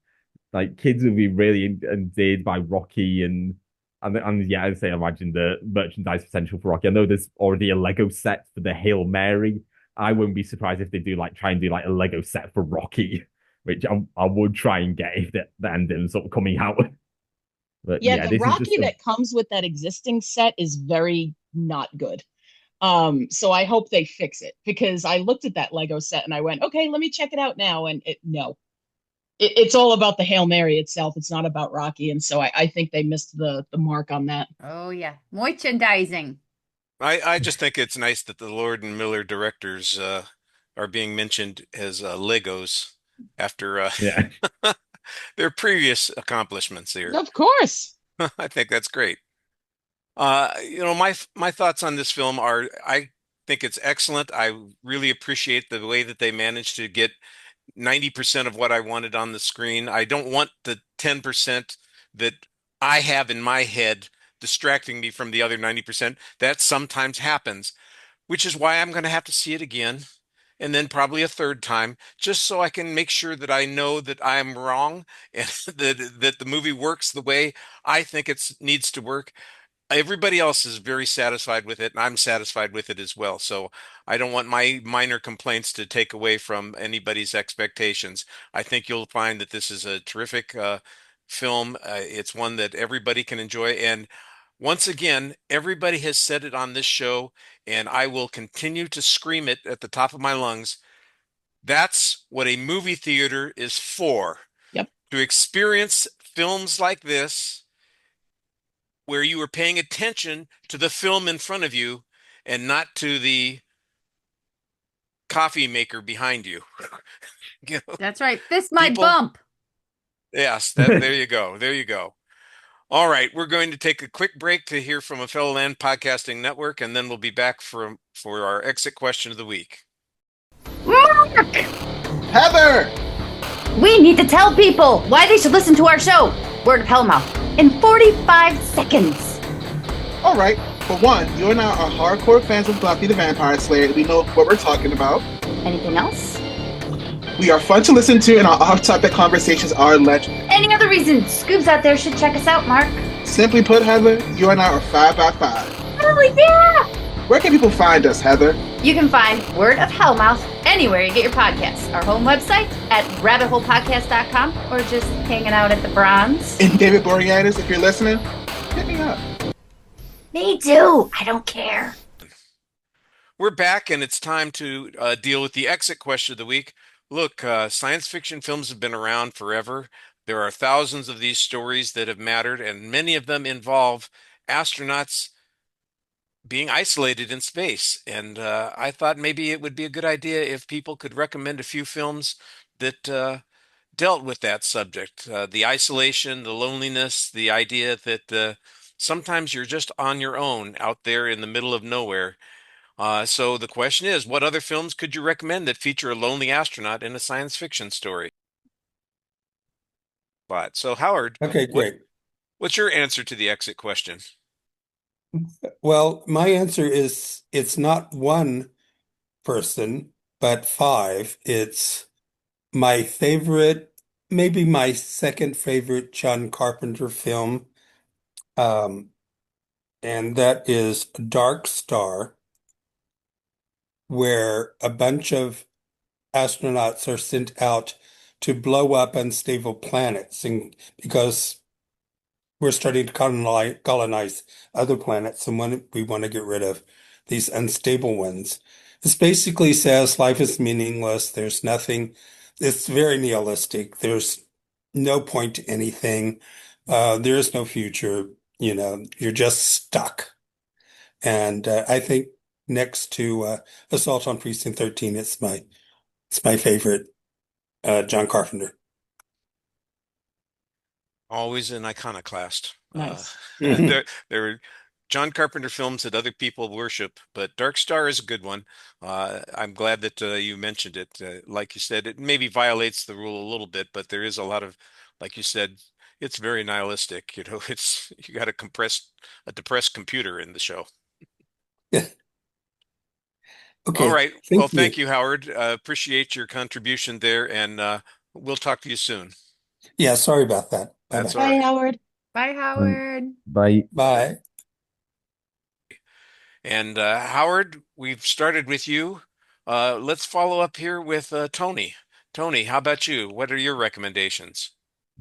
Like kids will be really endeared by Rocky and yeah, I'd say imagine the merchandise potential for Rocky. I know there's already a Lego set for the Hail Mary. I wouldn't be surprised if they do like try and do like a Lego set for Rocky, which I would try and get if the ending's sort of coming out. But
Yeah,
yeah,
the
this is just
Rocky that comes with that existing set is very not good. So I hope they fix it because I looked at that Lego set and I went, okay, let me check it out now. And no, it's all about the Hail Mary itself. It's not about Rocky. And so I think they missed the mark on that.
Oh yeah, merchandising.
I just think it's nice that the Lord and Miller directors are being mentioned as Legos after
yeah.
their previous accomplishments here.
Of course.
I think that's great. My thoughts on this film are I think it's excellent. I really appreciate the way that they managed to get 90% of what I wanted on the screen. I don't want the 10% that I have in my head distracting me from the other 90%. That sometimes happens, which is why I'm going to have to see it again and then probably a third time just so I can make sure that I know that I'm wrong and that the movie works the way I think it needs to work. Everybody else is very satisfied with it, and I'm satisfied with it as well. So I don't want my minor complaints to take away from anybody's expectations. I think you'll find that this is a terrific film. It's one that everybody can enjoy. And once again, everybody has said it on this show, and I will continue to scream it at the top of my lungs. That's what a movie theater is for,
Yep.
to experience films like this where you are paying attention to the film in front of you and not to the coffee maker behind you. You know,
That's right. Fist my
people,
bump.
yes, that there you go. There you go. All right, we're going to take a quick break to hear from a fellow Land Podcasting Network, and then we'll be back for our exit question of the week.
Mark!
Heather!
We need to tell people why they should listen to our show, Word of Hellmouth, in 45 seconds.
All right. For one, you and I are hardcore fans of Buffy the Vampire Slayer. We know what we're talking about.
Anything else?
We are fun to listen to, and our off-topic conversations are legend.
Any other reason Scoobs out there should check us out, Mark?
Simply put, Heather, you and I are 5 by 5.
Oh, yeah!
Where can people find us, Heather?
You can find Word of Hellmouth anywhere you get your podcasts. Our home website at rabbitholepodcast.com or just hanging out at the Bronze.
And David Boreanaz, if you're listening, hit me up.
Me too. I don't care.
We're back, and it's time to deal with the exit question of the week. Look, science fiction films have been around forever. There are thousands of these stories that have mattered, and many of them involve astronauts being isolated in space. And I thought maybe it would be a good idea if people could recommend a few films that dealt with that subject, the isolation, the loneliness, the idea that sometimes you're just on your own out there in the middle of nowhere. So the question is, what other films could you recommend that feature a lonely astronaut in a science fiction story? But so Howard,
Okay, great.
what's your answer to the exit question?
Well, my answer is it's not one person, but 5. It's my favorite, maybe my second favorite John Carpenter film, um, and that is Dark Star, where a bunch of astronauts are sent out to blow up unstable planets, and because we're starting to colonize other planets, and we want to get rid of these unstable ones. This basically says life is meaningless. There's nothing. It's very nihilistic. There's no point to anything. There is no future. You're just stuck. And I think next to Assault on Precinct 13, it's my favorite John Carpenter.
Always an iconoclast.
Nice.
There are John Carpenter films that other people worship, but Dark Star is a good one. I'm glad that you mentioned it. Like you said, it maybe violates the rule a little bit, but there is a lot of, like you said, it's very nihilistic. It's you got a depressed computer in the show. All
Okay,
right. Well,
thank
thank
you.
you, Howard. Appreciate your contribution there, and we'll talk to you soon.
Yeah, sorry about that. Bye
That's
bye.
all
Bye,
right.
Howard.
Bye,
And
Howard.
by
Bye.
And Howard, we've started with you. Let's follow up here with Tony. Tony, how about you? What are your recommendations?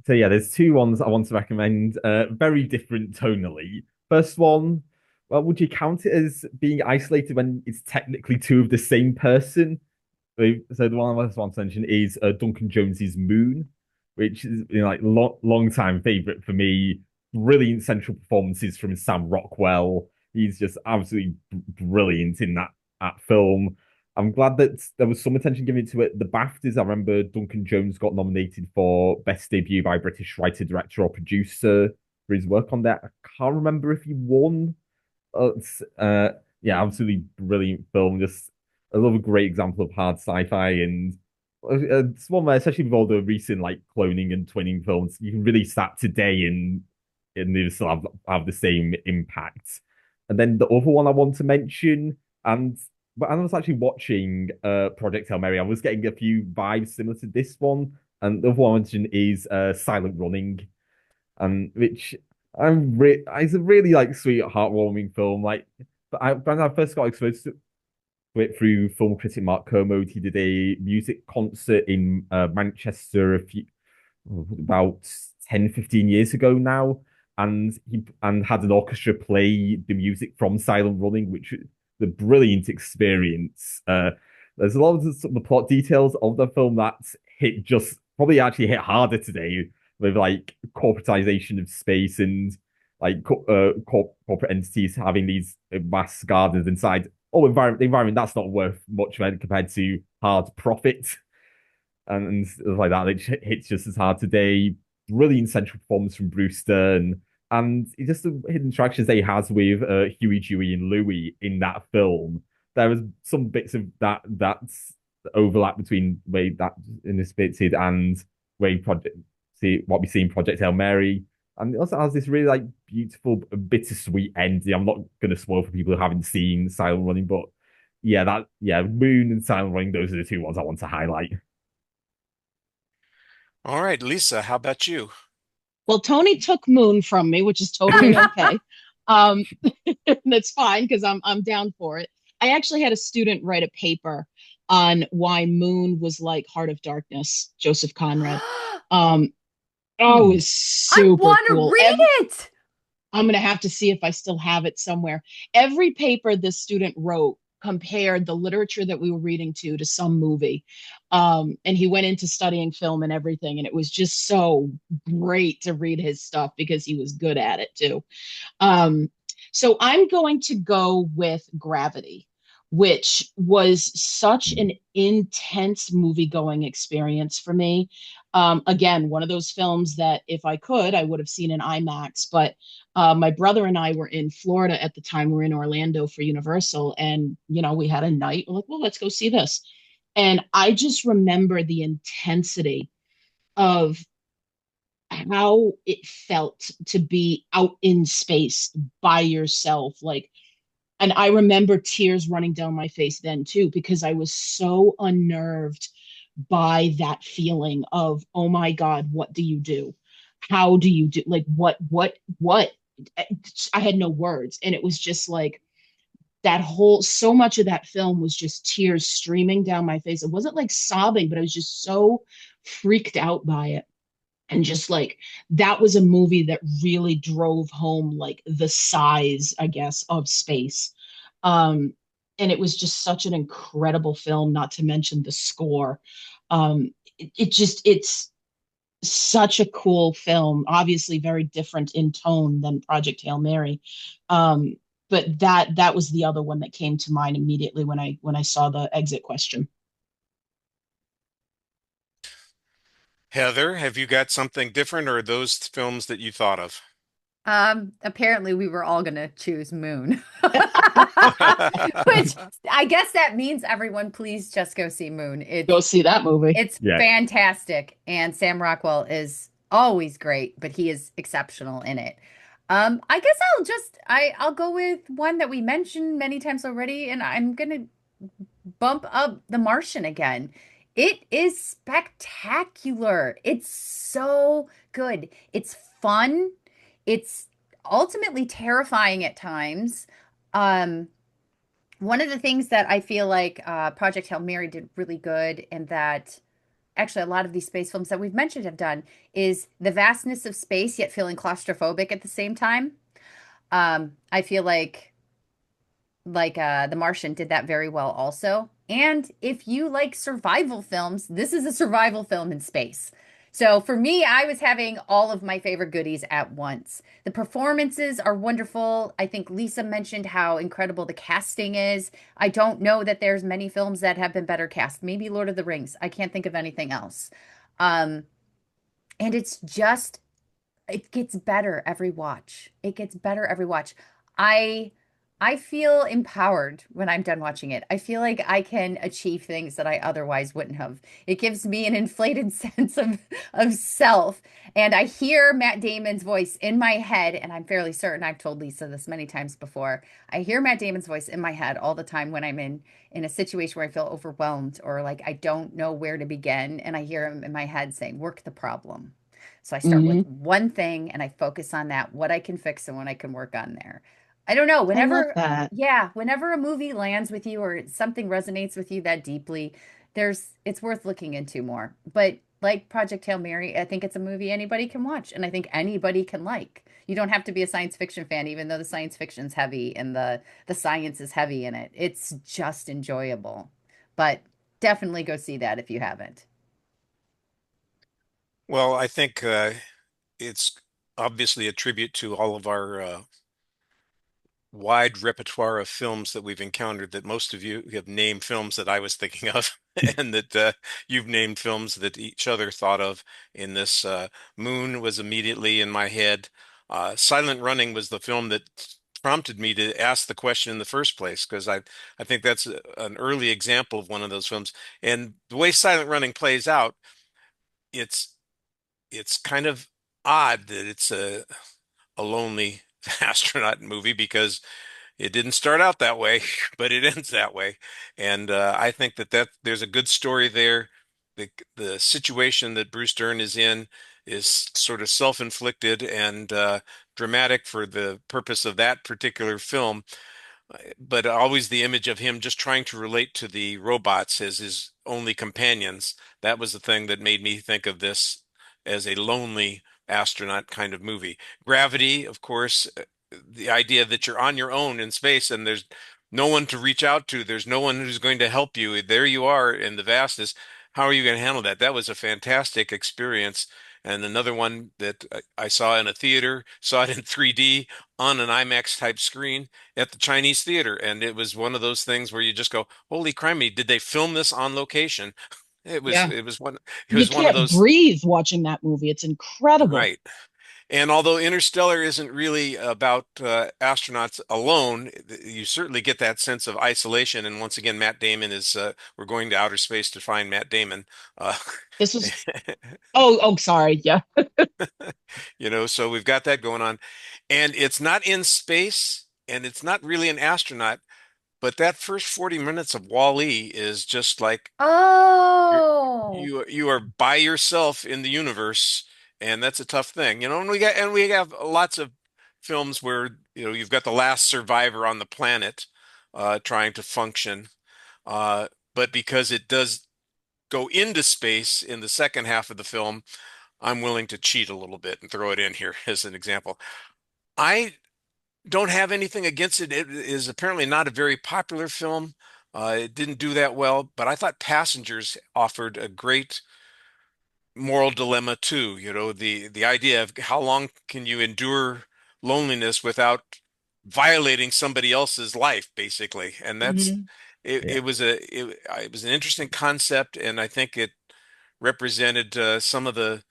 So yeah, there's two ones I want to recommend, very different tonally. First one, well, would you count it as being isolated when it's technically two of the same person? So the one I just want to mention is Duncan Jones's Moon, which is like long time favorite for me. Brilliant central performances from Sam Rockwell. He's just absolutely brilliant in that film. I'm glad that there was some attention given to it. The BAFTAs, I remember Duncan Jones got nominated for Best Debut by British Writer, Director, or Producer for his work on that. I can't remember if he won. Yeah, absolutely brilliant film. Just I love a great example of hard sci-fi, and it's one where, especially with all the recent like cloning and twinning films, you can really start today and they still have the same impact. And then the other one I want to mention, and but I was actually watching Project Hail Mary. I was getting a few vibes similar to this one, and the other one I mentioned is Silent Running, and which it's a really like sweet, heartwarming film. Like, when I first got exposed to it through film critic Mark Kermode, he did a music concert in Manchester about 10, 15 years ago now, and he had an orchestra play the music from Silent Running, which is the brilliant experience. There's a lot of the plot details of the film that hit just probably actually hit harder today with like corporatization of space and like corporate entities having these mass gardens inside. Oh, the environment that's not worth much when compared to hard profit and stuff like that. It hits just as hard today. Brilliant central performance from Brewster and it's just the hidden interactions that he has with Huey, Dewey, and Louie in that film. There is some bits of that's overlap between way that in this bit and way project see what we see in Project Hail Mary. And it also has this really like beautiful, bittersweet ending. I'm not going to spoil for people who haven't seen Silent Running, but yeah, Moon and Silent Running, those are the two ones I want to highlight.
All right, Lisa, how about you?
Well, Tony took Moon from me, which is totally okay. Um, that's fine because I'm down for it. I actually had a student write a paper on why Moon was like Heart of Darkness, Joseph Conrad. Um, oh, it was
I
super
want to
cool.
read it.
I'm gonna have to see if I still have it somewhere. Every paper this student wrote compared the literature that we were reading to some movie. And he went into studying film and everything, and it was just so great to read his stuff because he was good at it too. Um, so I'm going to go with Gravity, which was such an intense movie going experience for me. Again, one of those films that if I could, I would have seen in IMAX. But my brother and I were in Florida at the time. We were in Orlando for Universal, and we had a night. We're like, well, let's go see this. And I just remember the intensity of how it felt to be out in space by yourself. Like, and I remember tears running down my face then too, because I was so unnerved by that feeling of, oh my God, what do you do? How do you do? Like, what? I had no words. And it was just like so much of that film was just tears streaming down my face. It wasn't like sobbing, but I was just so freaked out by it. And just like that was a movie that really drove home like the size, I guess, of space. um and it was just such an incredible film, not to mention the score. It's such a cool film, obviously very different in tone than Project Hail Mary. But that was the other one that came to mind immediately when I saw the exit question.
Heather, have you got something different, or are those films that you thought of?
Apparently we were all gonna choose Moon. Which I guess that means everyone please just go see Moon.
Go see that movie.
It's
Yeah.
fantastic. And Sam Rockwell is always great, but he is exceptional in it. I guess I'll go with one that we mentioned many times already, and I'm gonna bump up The Martian again. It is spectacular. It's so good. It's fun. It's ultimately terrifying at times. Um, One of the things that I feel like Project Hail Mary did really good, and that actually a lot of these space films that we've mentioned have done, is the vastness of space yet feeling claustrophobic at the same time. I feel like The Martian did that very well also. And if you like survival films, this is a survival film in space. So for me, I was having all of my favorite goodies at once. The performances are wonderful. I think Lisa mentioned how incredible the casting is. I don't know that there's many films that have been better cast. Maybe Lord of the Rings. I can't think of anything else. Um, and it's just it gets better every watch. It gets better every watch. I I feel empowered when I'm done watching it. I feel like I can achieve things that I otherwise wouldn't have. It gives me an inflated sense of self. And I hear Matt Damon's voice in my head, and I'm fairly certain I've told Lisa this many times before. I hear Matt Damon's voice in my head all the time when I'm in a situation where I feel overwhelmed or like I don't know where to begin. And I hear him in my head saying, work the problem. So I start with
Hmm.
one thing and I focus on that, what I can fix and what I can work on there. I don't know,
I love
whenever,
that.
yeah, whenever a movie lands with you or something resonates with you that deeply, it's worth looking into more. But like Project Hail Mary, I think it's a movie anybody can watch and I think anybody can like. You don't have to be a science fiction fan, even though the science fiction's heavy and the science is heavy in it. It's just enjoyable. But definitely go see that if you haven't.
Well, I think it's obviously a tribute to all of our wide repertoire of films that we've encountered, that most of you have named films that I was thinking of, and that you've named films that each other thought of in this. Moon was immediately in my head. Silent Running was the film that prompted me to ask the question in the first place, because I think that's an early example of one of those films. And the way Silent Running plays out, it's it's kind of odd that it's a lonely astronaut movie, because it didn't start out that way, but it ends that way. And I think that there's a good story there. The situation that Bruce Dern is in is sort of self-inflicted and dramatic for the purpose of that particular film, but always the image of him just trying to relate to the robots as his only companions. That was the thing that made me think of this as a lonely astronaut kind of movie. Gravity, of course, the idea that you're on your own in space and there's no one to reach out to, there's no one who's going to help you. There you are in the vastness. How are you going to handle that? That was a fantastic experience. And another one that I saw in a theater, saw it in 3D on an IMAX type screen at the Chinese theater, and it was one of those things where you just go, "Holy criminy, did they film this on location?"
Yeah.
It
You
was one of
can't
those,
breathe watching that movie. It's incredible.
right. And although Interstellar isn't really about astronauts alone, you certainly get that sense of isolation. And once again, Matt Damon is, we're going to outer space to find Matt Damon. Uh,
This was, oh, sorry. Yeah.
so we've got that going on. And it's not in space, and it's not really an astronaut. But that first 40 minutes of Wall-E is just like you're,
Oh.
you are by yourself in the universe, and that's a tough thing. And we have lots of films where, you've got the last survivor on the planet trying to function. Uh, but because it does go into space in the second half of the film, I'm willing to cheat a little bit and throw it in here as an example. I don't have anything against it. It is apparently not a very popular film. It didn't do that well, but I thought Passengers offered a great moral dilemma too. The idea of how long can you endure loneliness without violating somebody else's life, basically. And that's
Hmm.
it.
Yeah.
It was an interesting concept, and I think it represented some of the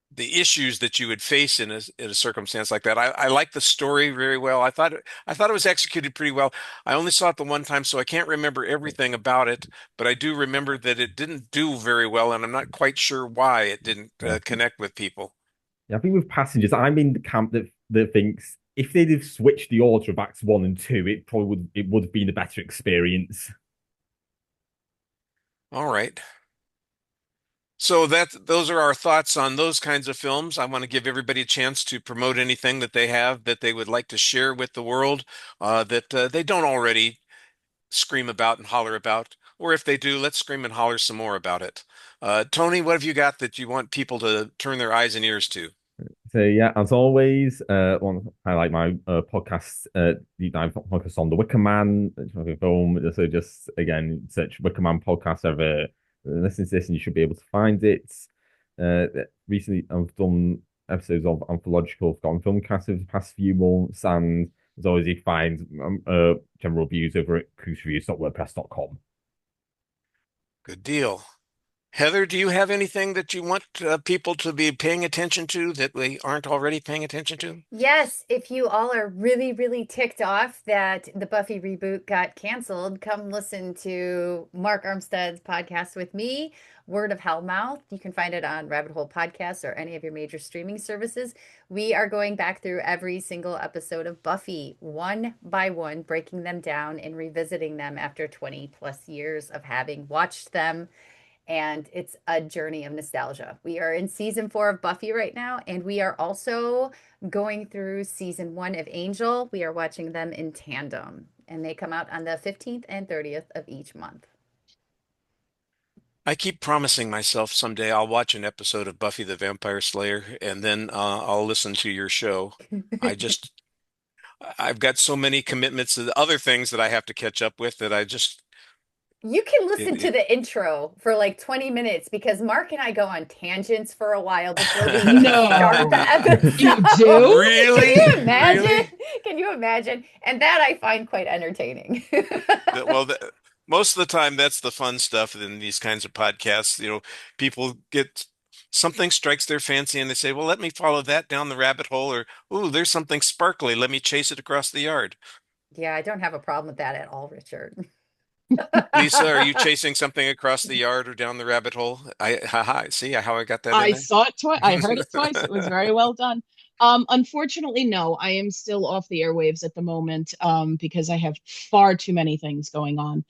the issues that you would face in a circumstance like that. I like the story very well. I thought it was executed pretty well. I only saw it the one time, so I can't remember everything about it, but I do remember that it didn't do very well, and I'm not quite sure why it didn't
Yeah.
connect with people.
Yeah, I think with Passengers, I'm in the camp that thinks if they'd have switched the order of Acts 1 and 2, it would have been a better experience.
All right. So those are our thoughts on those kinds of films. I want to give everybody a chance to promote anything that they have that they would like to share with the world that they don't already scream about and holler about. Or if they do, let's scream and holler some more about it. Tony, what have you got that you want people to turn their eyes and ears to?
So yeah, as always, want to highlight my podcast, deep dive podcast on the Wicker Man film. So just again, search Wicker Man podcast. Ever listen to this, and you should be able to find it. Recently, I've done episodes of Anthological Forgotten Film Cast over the past few months, and as always, you can find general reviews over at cruisereviews.wordpress.com.
Good deal. Heather, do you have anything that you want people to be paying attention to that they aren't already paying attention to?
Yes, if you all are really, really ticked off that the Buffy reboot got canceled, come listen to Mark Armstead's podcast with me, Word of Hellmouth. You can find it on Rabbit Hole Podcasts or any of your major streaming services. We are going back through every single episode of Buffy, one by one, breaking them down and revisiting them after 20 plus years of having watched them, and it's a journey of nostalgia. We are in season 4 of Buffy right now, and we are also going through season 1 of Angel. We are watching them in tandem, and they come out on the 15th and 30th of each month.
I keep promising myself someday I'll watch an episode of Buffy the Vampire Slayer and then I'll listen to your show. I just, I've got so many commitments to the other things that I have to catch up with that I just,
You can listen to the intro for like 20 minutes because Mark and I go on tangents for a while before we even start the episode.
You do?
Really?
Can you imagine?
Really?
Can you imagine? And that I find quite entertaining.
Well, most of the time that's the fun stuff in these kinds of podcasts. You know, people get something strikes their fancy and they say, well, let me follow that down the rabbit hole, or, ooh, there's something sparkly. Let me chase it across the yard.
Yeah, I don't have a problem with that at all, Richard.
Lisa, are you chasing something across the yard or down the rabbit hole? Haha, see how I got that in
I
there?
saw it twice. I heard it twice. It was very well done. Unfortunately, no, I am still off the airwaves at the moment, because I have far too many things going on,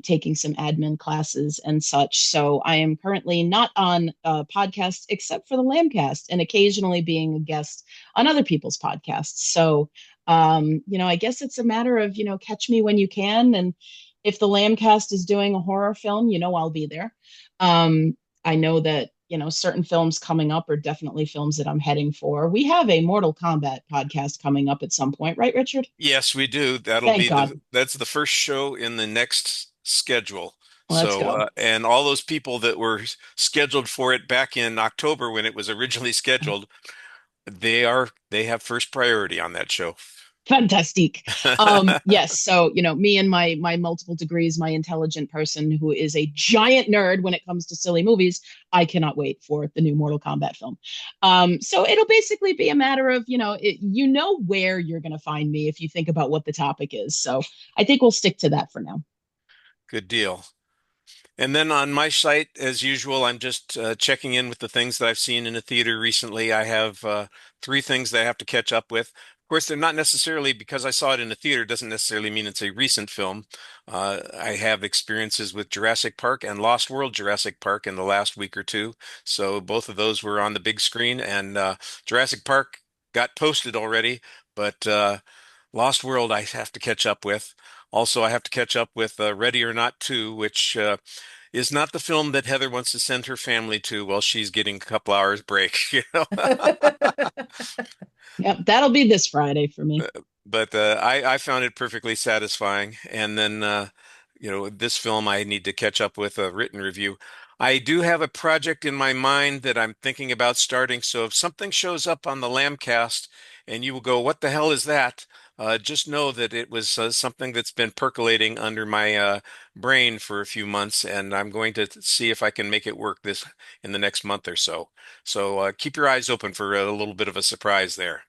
taking some admin classes and such. So I am currently not on podcasts except for the Lambcast and occasionally being a guest on other people's podcasts. So, I guess it's a matter of, catch me when you can. And if the Lambcast is doing a horror film, I'll be there. I know that, certain films coming up are definitely films that I'm heading for. We have a Mortal Kombat podcast coming up at some point, right, Richard?
Yes, we do. That'll
Thank
be
God.
that's the first show in the next schedule.
Let's
So,
go.
and all those people that were scheduled for it back in October when it was originally scheduled, they have first priority on that show.
Fantastic. Yes. So, me and my multiple degrees, my intelligent person who is a giant nerd when it comes to silly movies, I cannot wait for the new Mortal Kombat film. So it'll basically be a matter of, where you're going to find me if you think about what the topic is. So I think we'll stick to that for now.
Good deal. And then on my site, as usual, I'm just checking in with the things that I've seen in the theater recently. I have 3 things that I have to catch up with. Of course, they're not necessarily because I saw it in the theater doesn't necessarily mean it's a recent film. I have experiences with Jurassic Park and Lost World Jurassic Park in the last week or two. So both of those were on the big screen, and Jurassic Park got posted already, but Lost World I have to catch up with. Also, I have to catch up with Ready or Not 2, which is not the film that Heather wants to send her family to while she's getting a couple hours break,
Yep, that'll be this Friday for me.
But I found it perfectly satisfying. And then, this film I need to catch up with a written review. I do have a project in my mind that I'm thinking about starting. So if something shows up on the Lambcast and you will go, what the hell is that? Just know that it was something that's been percolating under my brain for a few months, and I'm going to see if I can make it work this in the next month or so. So keep your eyes open for a little bit of a surprise there.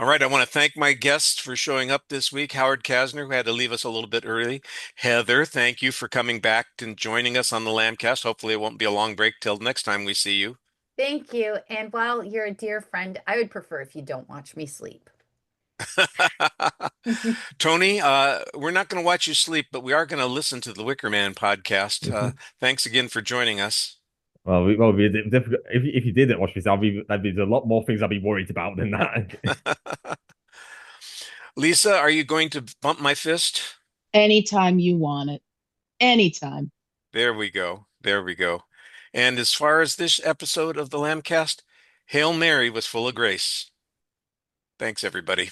All right, I want to thank my guests for showing up this week. Howard Casner, who had to leave us a little bit early. Heather, thank you for coming back and joining us on the Lambcast. Hopefully it won't be a long break till next time we see you.
Thank you. And while you're a dear friend, I would prefer if you don't watch me sleep.
Tony, we're not going to watch you sleep, but we are going to listen to the Wicker Man podcast. Thanks again for joining us.
Well, difficult. If you didn't watch this, there'd be a lot more things I'd be worried about than that.
Lisa, are you going to bump my fist?
Anytime you want it. Anytime.
There we go. There we go. And as far as this episode of the Lambcast, Hail Mary was full of grace. Thanks, everybody.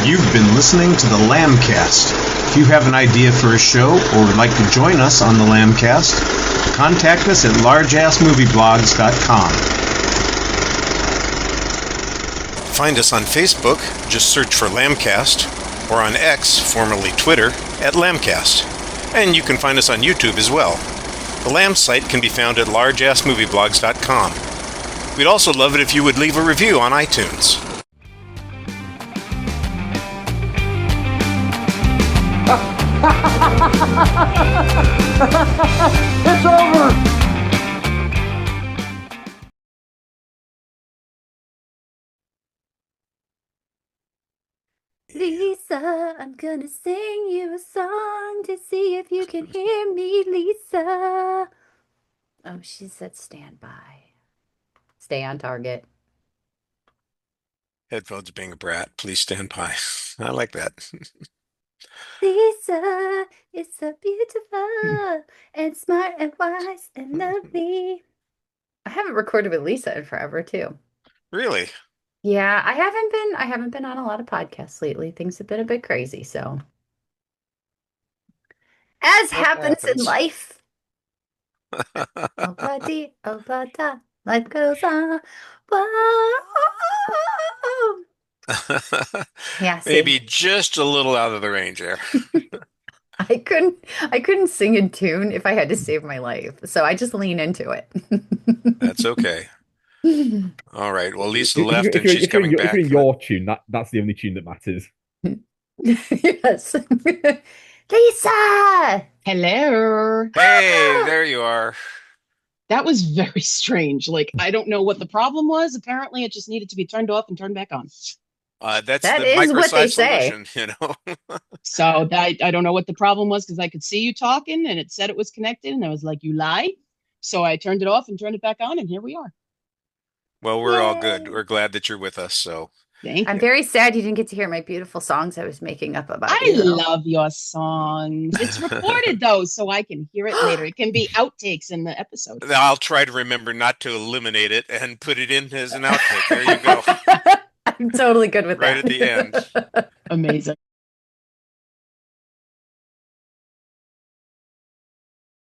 You've been listening to the Lambcast. If you have an idea for a show or would like to join us on the Lambcast, contact us at largeassmovieblogs.com.
Find us on Facebook, just search for Lambcast, or on X, formerly Twitter, at Lambcast. And you can find us on YouTube as well. The Lamb site can be found at largeassmovieblogs.com. We'd also love it if you would leave a review on iTunes.
It's over!
Lisa, I'm gonna sing you a song to see if you can hear me, Lisa. Oh, she said stand by. Stay on target.
Headphones being a brat, please stand by. I like that.
Lisa is so beautiful and smart and wise and lovely. I haven't recorded with Lisa in forever too.
Really?
Yeah, I haven't been on a lot of podcasts lately. Things have been a bit crazy, so as happens in life. Oh, buddy, oh, da, life goes on. Whoa. Yeah, see.
Maybe just a little out of the range there.
I couldn't sing in tune if I had to save my life. So I just lean into it.
That's okay. All right. Well, Lisa left and she's coming back.
If you're in your tune, that's the only tune that matters.
Yes. Lisa!
Hello.
Hey, there you are.
That was very strange. Like, I don't know what the problem was. Apparently, it just needed to be turned off and turned back on.
That
the
is
what they
solution,
say.
So I don't know what the problem was because I could see you talking and it said it was connected and I was like, you lie. So I turned it off and turned it back on and here we are.
Well, we're all good. We're glad that you're with us. So
thank you.
I'm very sad you didn't get to hear my beautiful songs I was making up about
I
you.
love your songs. It's recorded though, so I can hear it later. It can be outtakes in the episode.
I'll try to remember not to eliminate it and put it in as an outtake. There you go.
I'm totally good with that.
Right at the end.
Amazing.